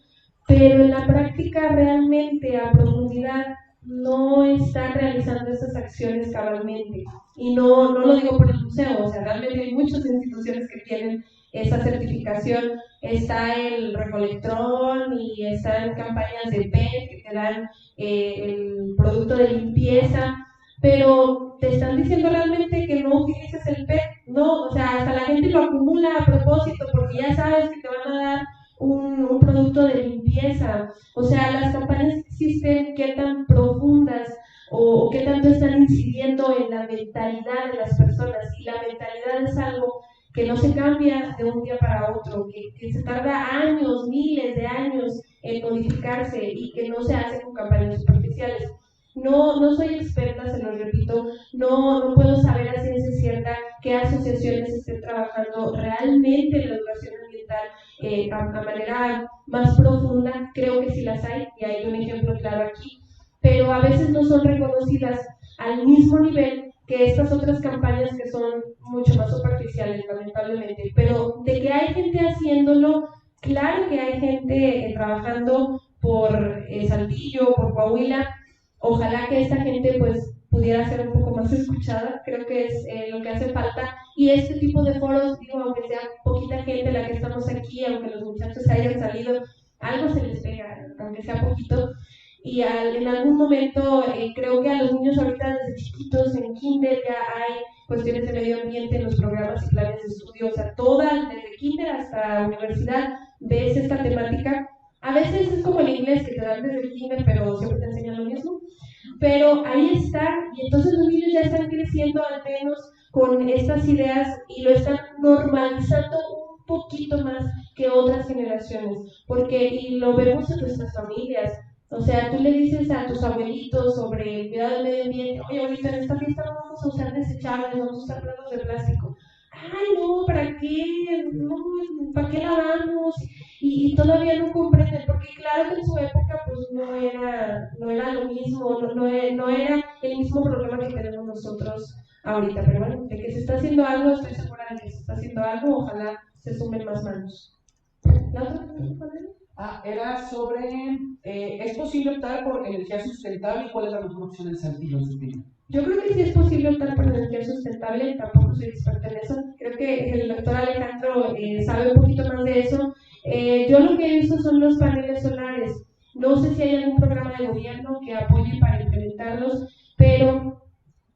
pero en la práctica realmente a profundidad no están realizando estas acciones cabalmente. Y no lo digo por el museo, o sea, realmente hay muchas instituciones que tienen esa certificación. Está el Recolectrón y están campañas de PET que te dan el producto de limpieza, pero te están diciendo realmente que no utilices el PET, no, o sea, hasta la gente lo acumula a propósito porque ya sabes que te van a dar un producto de limpieza. O sea, las campañas que existen, qué tan profundas o qué tanto están incidiendo en la mentalidad de las personas. Y la mentalidad es algo que no se cambia de un día para otro, que se tarda años, miles de años en modificarse y que no se hace con campañas superficiales. No soy experta, se lo repito, no puedo saber a ciencia cierta qué asociaciones estén trabajando realmente en la educación ambiental a manera más profunda. Creo que sí las hay, y hay un ejemplo claro aquí, pero a veces no son reconocidas al mismo nivel que estas otras campañas que son mucho más superficiales, lamentablemente. Pero de que hay gente haciéndolo, claro que hay gente trabajando por Saltillo, por Coahuila. Ojalá que esta gente pues pudiera ser un poco más escuchada, creo que es lo que hace falta, y este tipo de foros, digo, aunque sea poquita gente la que estamos aquí, aunque los muchachos hayan salido, algo se les pega, aunque sea poquito, y en algún momento creo que a los niños ahorita desde chiquitos en kinder ya hay cuestiones de medio ambiente en los programas y planes de estudio, o sea, desde kinder hasta universidad ves esta temática. A veces es como el inglés que te dan desde el kinder, pero siempre te enseñan lo mismo. Pero ahí está, y entonces los niños ya están creciendo al menos con estas ideas y lo están normalizando un poquito más que otras generaciones, y lo vemos en nuestras familias. O sea, tú le dices a tus abuelitos sobre el cuidado del medio ambiente, oye, ahorita en esta fiesta no vamos a usar desechables, vamos a usar platos de plástico. Ay, no, ¿para qué? No, ¿para qué lavamos? Y todavía no comprenden, porque claro que en su época pues no era lo mismo, no era el mismo problema que tenemos nosotros ahorita, pero bueno, de que se está haciendo algo, estoy segura de que se está haciendo algo, ojalá se sumen más manos. ¿La otra pregunta? Era sobre, ¿es posible optar por energía sustentable y cuál es la mejor opción en Saltillo, en su opinión? Yo creo que sí es posible optar por energía sustentable, tampoco soy experta en eso. Creo que el doctor Alejandro sabe un poquito más de eso. Yo lo que he visto son los paneles solares. No sé si hay algún programa de gobierno que apoye para implementarlos, pero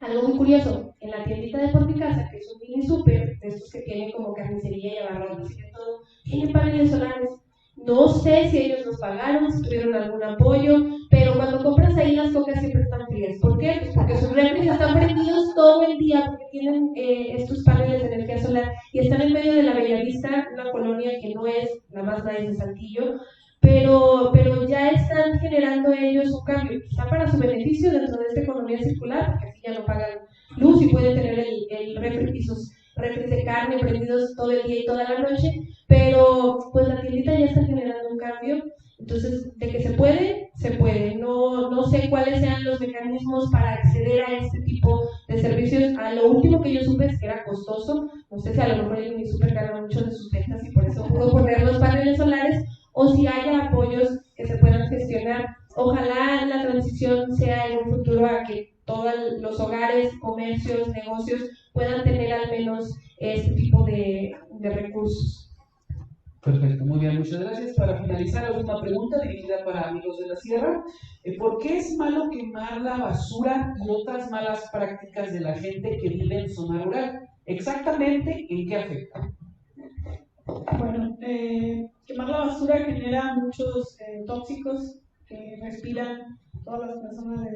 algo muy curioso, en la tiendita de por mi casa, que es un mini súper, de estos que tienen como carnicería y abarrotes y todo, tienen paneles solares. No sé si ellos los pagaron, si tuvieron algún apoyo, pero cuando compras ahí las cocas siempre están frías. ¿Por qué? Pues porque sus refres están prendidos todo el día, porque tienen estos paneles de energía solar y están en medio de la Bellavista, una colonia que no es la más nice de Saltillo, pero ya están generando ellos un cambio, quizá para su beneficio dentro de esta economía circular, porque así ya no pagan luz y pueden tener el refri y sus refres de carne prendidos todo el día y toda la noche, pero pues la tiendita ya está generando un cambio. Entonces, de que se puede, se puede. No sé cuáles sean los mecanismos para acceder a este tipo de servicios. Lo último que yo supe es que era costoso. No sé si a lo mejor el Unisúper gana mucho de sus ventas y por eso pudo poner los paneles solares, o si haya apoyos que se puedan gestionar. Ojalá la transición sea en un futuro a que todos los hogares, comercios, negocios puedan tener al menos este tipo de recursos. Perfecto, muy bien, muchas gracias. Para finalizar, la última pregunta dirigida para Amigos de la Sierra. ¿Por qué es malo quemar la basura y otras malas prácticas de la gente que vive en zona rural? ¿Exactamente en qué afecta? Bueno, quemar la basura genera muchos tóxicos que respiran todas las personas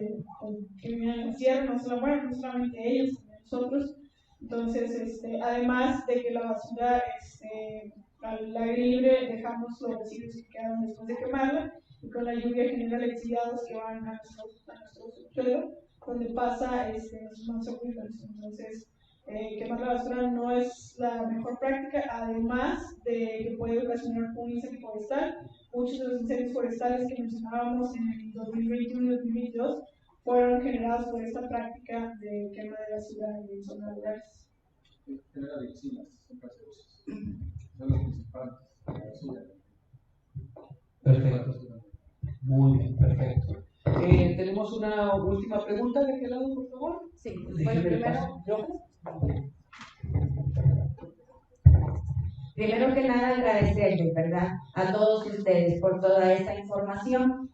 que viven en la sierra, no solamente ellos, también nosotros. Entonces, además de que la basura al aire libre dejamos los residuos que quedan después de quemarla, y con la lluvia genera lexidados que van a nuestro suelo, donde pasa los manzocuilos. Entonces, quemar la basura no es la mejor práctica, además de que puede ocasionar un incendio forestal. Muchos de los incendios forestales que mencionábamos en el 2021 y 2022 fueron generados por esta práctica de quema de basura en zonas rurales. Genera dioxinas, son los principales, la basura. Perfecto. Muy bien, perfecto. Tenemos una última pregunta. ¿De qué lado, por favor? Sí, bueno, primero que nada agradecerles, ¿verdad?, a todos ustedes por toda esta información.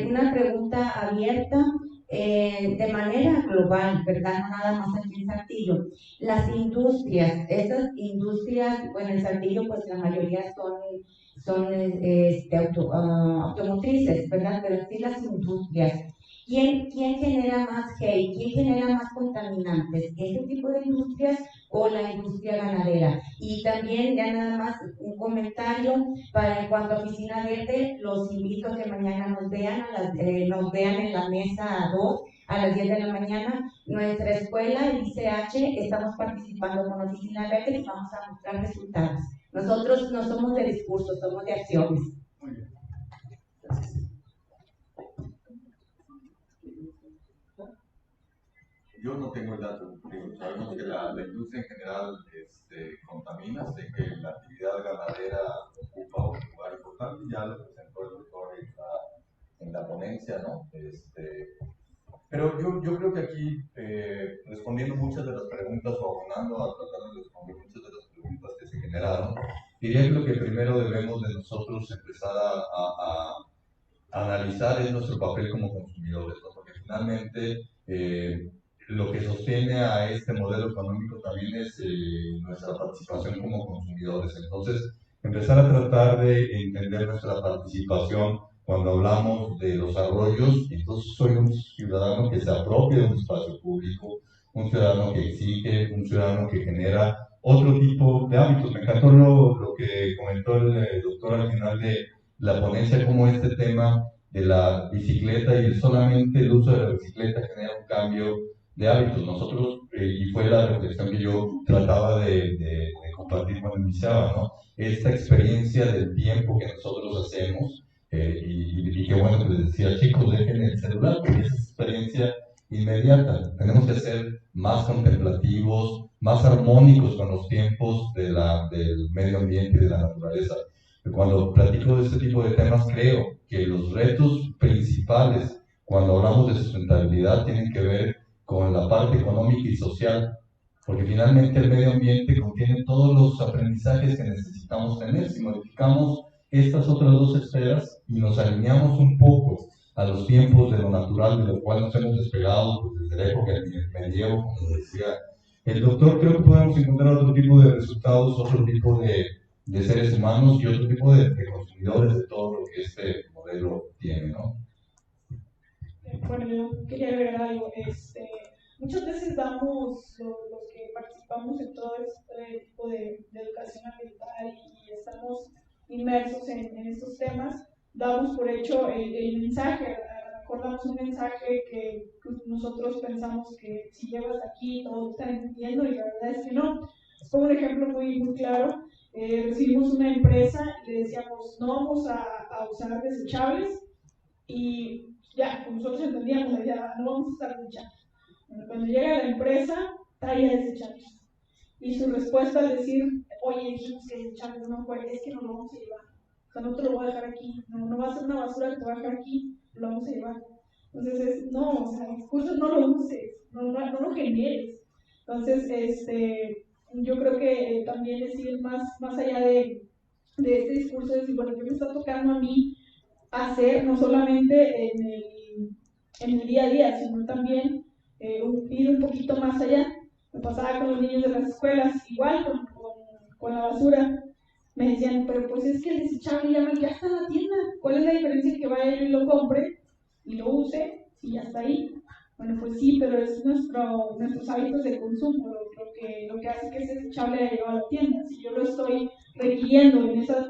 Una pregunta abierta de manera global, ¿verdad?, no nada más aquí en Saltillo. Las industrias, esas industrias, bueno, en Saltillo pues la mayoría son automotrices, ¿verdad?, pero sí las industrias. ¿Quién genera más hate? ¿Quién genera más contaminantes? ¿Ese tipo de industrias o la industria ganadera? Y también, ya nada más, un comentario para en cuanto a Oficina Verde, los invito a que mañana nos vean, nos vean en la mesa 2 a las 10 de la mañana. Nuestra escuela, el ICH, estamos participando con Oficina Verde y vamos a mostrar resultados. Nosotros no somos de discursos, somos de acciones. Muy bien. Gracias. Yo no tengo el dato, sabemos que la industria en general contamina, sé que la actividad ganadera ocupa un lugar importante, ya lo presentó el doctor en la ponencia, ¿no? Pero yo creo que aquí, respondiendo muchas de las preguntas o abonando a tratar de responder muchas de las preguntas que se generaron, diría que lo que primero debemos de nosotros empezar a analizar es nuestro papel como consumidores, ¿no? Porque finalmente lo que sostiene a este modelo económico también es nuestra participación como consumidores. Entonces, empezar a tratar de entender nuestra participación cuando hablamos de los arroyos. Entonces, soy un ciudadano que se apropia de un espacio público, un ciudadano que exige, un ciudadano que genera otro tipo de hábitos. Me encantó lo que comentó el doctor al final de la ponencia, como este tema de la bicicleta y solamente el uso de la bicicleta genera un cambio de hábitos. Nosotros, y fue la reflexión que yo trataba de compartir cuando iniciaba, ¿no? Esta experiencia del tiempo que nosotros hacemos, y qué bueno que les decía, chicos, dejen el celular, porque es experiencia inmediata. Tenemos que ser más contemplativos, más armónicos con los tiempos del medio ambiente y de la naturaleza. Cuando platico de este tipo de temas, creo que los retos principales cuando hablamos de sustentabilidad tienen que ver con la parte económica y social, porque finalmente el medio ambiente contiene todos los aprendizajes que necesitamos tener. Si modificamos estas otras dos esferas y nos alineamos un poco a los tiempos de lo natural, de lo cual nos hemos despegado pues, desde la época del medievo, como decía el doctor, creo que podemos encontrar otro tipo de resultados, otro tipo de seres humanos y otro tipo de consumidores de todo lo que este modelo tiene, ¿no? Bueno, yo quería agregar algo. Muchas veces damos, los que participamos en todo este tipo de educación ambiental y estamos inmersos en estos temas, damos por hecho el mensaje, acordamos un mensaje que nosotros pensamos que si llegas aquí todos están entendiendo y la verdad es que no. Es como un ejemplo muy, muy claro. Recibimos una empresa y le decíamos no vamos a usar desechables y ya, como nosotros entendíamos, ya no vamos a usar desechables. Bueno, cuando llega la empresa, trae desechables. Y su respuesta al decir, oye, dijimos que desechables no fue, es que no lo vamos a llevar. O sea, no te lo voy a dejar aquí, no va a ser una basura que te va a dejar aquí, lo vamos a llevar. Entonces, no, o sea, los discursos no lo uses, no lo generes. Entonces, yo creo que también es ir más allá de este discurso, de decir, bueno, ¿qué me está tocando a mí hacer, no solamente en el día a día, sino también ir un poquito más allá? Me pasaba con los niños de las escuelas, igual con la basura. Me decían, pero pues es que el desechable ya está en la tienda. ¿Cuál es la diferencia que vaya yo y lo compre y lo use y ya está ahí? Bueno, pues sí, pero es nuestros hábitos de consumo lo que hace que ese desechable haya llegado a la tienda. Si yo lo estoy requiriendo en esas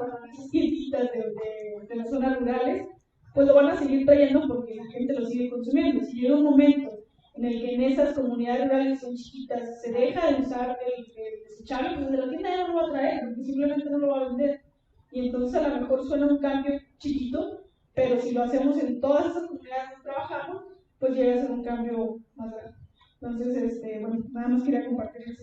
tienditas de las zonas rurales, pues lo van a seguir trayendo porque la gente lo sigue consumiendo. Si llega un momento en el que en esas comunidades rurales son chiquitas se deja de usar el desechable, pues desde la tienda ya no lo va a traer, porque simplemente no lo va a vender. Y entonces a lo mejor suena un cambio chiquito, pero si lo hacemos en todas esas comunidades donde trabajamos, pues llega a ser un cambio más grande. Entonces, bueno, nada más quería compartirles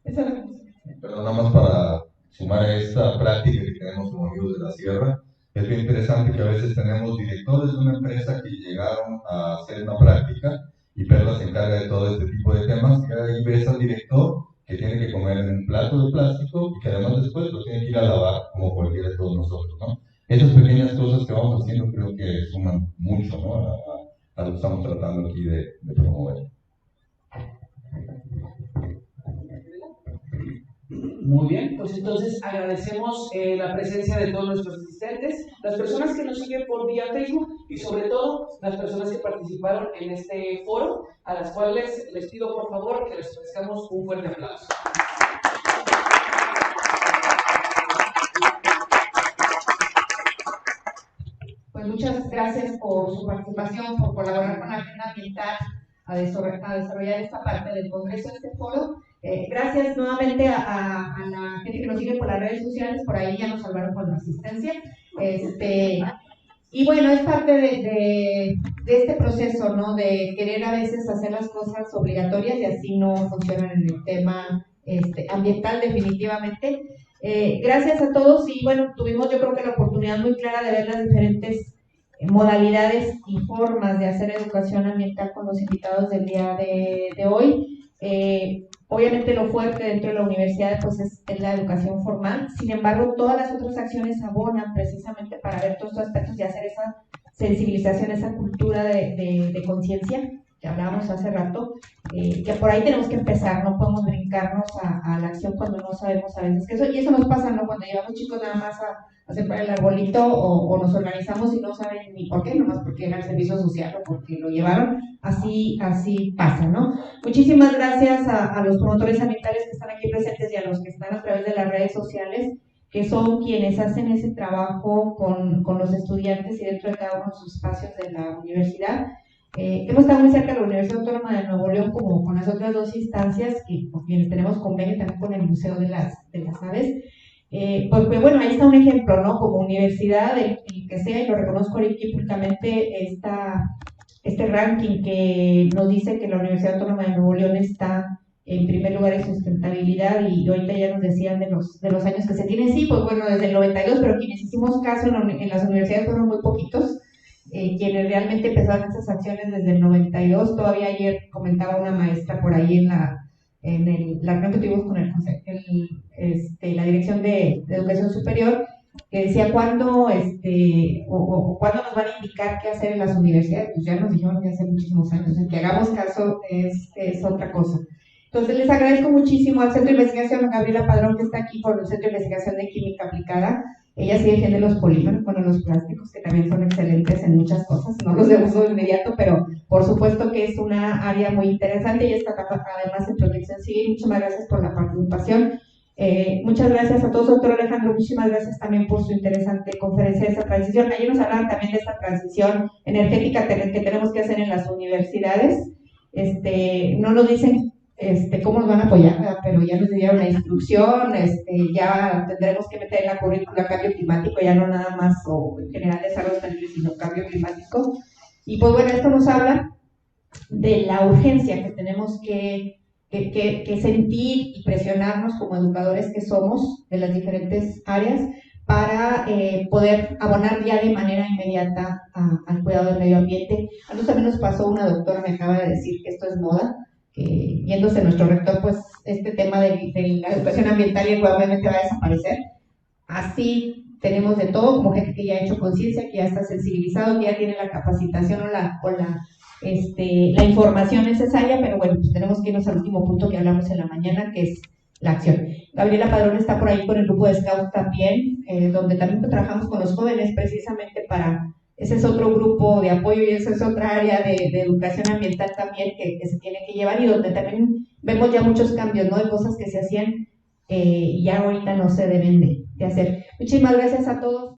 esa reflexión. Pero nada más para sumar a esta práctica que tenemos como amigos de la sierra, es bien interesante que a veces tenemos directores de una empresa que llegaron a hacer una práctica y Perla se encarga de todo este tipo de temas, y ahí ves al director que tiene que comer en un plato de plástico y que además después lo tiene que ir a lavar como cualquiera de todos nosotros, ¿no? Esas pequeñas cosas que vamos haciendo creo que suman mucho, ¿no? A lo que estamos tratando aquí de promover. Muy bien, pues entonces agradecemos la presencia de todos nuestros asistentes, las personas que nos siguen por vía Facebook y sobre todo las personas que participaron en este foro, a las cuales les pido por favor que les ofrezcamos un fuerte aplauso. Pues muchas gracias por su participación, por colaborar con la Agenda Ambiental a desarrollar esta parte del Congreso, este foro. Gracias nuevamente a la gente que nos sigue por las redes sociales, por ahí ya nos salvaron con la asistencia. Y bueno, es parte de este proceso, ¿no? De querer a veces hacer las cosas obligatorias y así no funcionan en el tema ambiental definitivamente. Gracias a todos y bueno, tuvimos yo creo que la oportunidad muy clara de ver las diferentes modalidades y formas de hacer educación ambiental con los invitados del día de hoy. Obviamente lo fuerte dentro de la universidad pues es la educación formal, sin embargo todas las otras acciones abonan precisamente para ver todos estos aspectos y hacer esa sensibilización, esa cultura de conciencia que hablábamos hace rato, que por ahí tenemos que empezar, no podemos brincarnos a la acción cuando no sabemos a veces que eso, y eso nos pasa, ¿no? Cuando llevamos chicos nada más a sembrar el arbolito o nos organizamos y no saben ni por qué, nomás porque era el servicio social o porque lo llevaron, así pasa, ¿no? Muchísimas gracias a los promotores ambientales que están aquí presentes y a los que están a través de las redes sociales, que son quienes hacen ese trabajo con los estudiantes y dentro de cada uno de sus espacios de la universidad. Hemos estado muy cerca de la Universidad Autónoma de Nuevo León, como con las otras dos instancias, y con quienes tenemos convenio también con el Museo de las Aves. Pues bueno, ahí está un ejemplo, ¿no? Como universidad, el que sea, y lo reconozco aquí públicamente, este ranking que nos dice que la Universidad Autónoma de Nuevo León está en primer lugar en sustentabilidad, y ahorita ya nos decían de los años que se tienen. Sí, pues bueno, desde el 92, pero quienes hicimos caso en las universidades fueron muy poquitos. Quienes realmente empezaron esas acciones desde el 92, todavía ayer comentaba una maestra por ahí en la reunión que tuvimos con la Dirección de Educación Superior, que decía cuándo cuándo nos van a indicar qué hacer en las universidades. Pues ya nos dijeron que hace muchísimos años, el que hagamos caso es otra cosa. Entonces les agradezco muchísimo al Centro de Investigación, a Gabriela Padrón, que está aquí por el Centro de Investigación de Química Aplicada. Ella sí defiende los polímeros, bueno, los plásticos, que también son excelentes en muchas cosas, no los de uso inmediato, pero por supuesto que es una área muy interesante. Ella está además en Protección Civil. Muchas gracias por la participación. Muchas gracias a todos, doctor Alejandro, muchísimas gracias también por su interesante conferencia de esa transición. Ayer nos hablaban también de esta transición energética que tenemos que hacer en las universidades. No nos dicen cómo nos van a apoyar, ¿verdad? Pero ya nos dieron la instrucción, ya tendremos que meter en la currícula cambio climático, ya no nada más o en general desarrollo sostenible, sino cambio climático. Y pues bueno, esto nos habla de la urgencia que tenemos que sentir y presionarnos como educadores que somos de las diferentes áreas para poder abonar ya de manera inmediata al cuidado del medio ambiente. A nosotros también nos pasó, una doctora me acaba de decir que esto es moda, que yéndose nuestro rector, pues este tema de la educación ambiental y probablemente va a desaparecer. Así tenemos de todo, como gente que ya ha hecho conciencia, que ya está sensibilizado, que ya tiene la capacitación o la información necesaria, pero bueno, pues tenemos que irnos al último punto que hablamos en la mañana, que es la acción. Gabriela Padrón está por ahí con el grupo de Scout también, donde también trabajamos con los jóvenes precisamente para... Ese es otro grupo de apoyo y esa es otra área de educación ambiental también que se tiene que llevar, y donde también vemos ya muchos cambios, ¿no? De cosas que se hacían y ya ahorita no se deben de hacer. Muchísimas gracias a todos.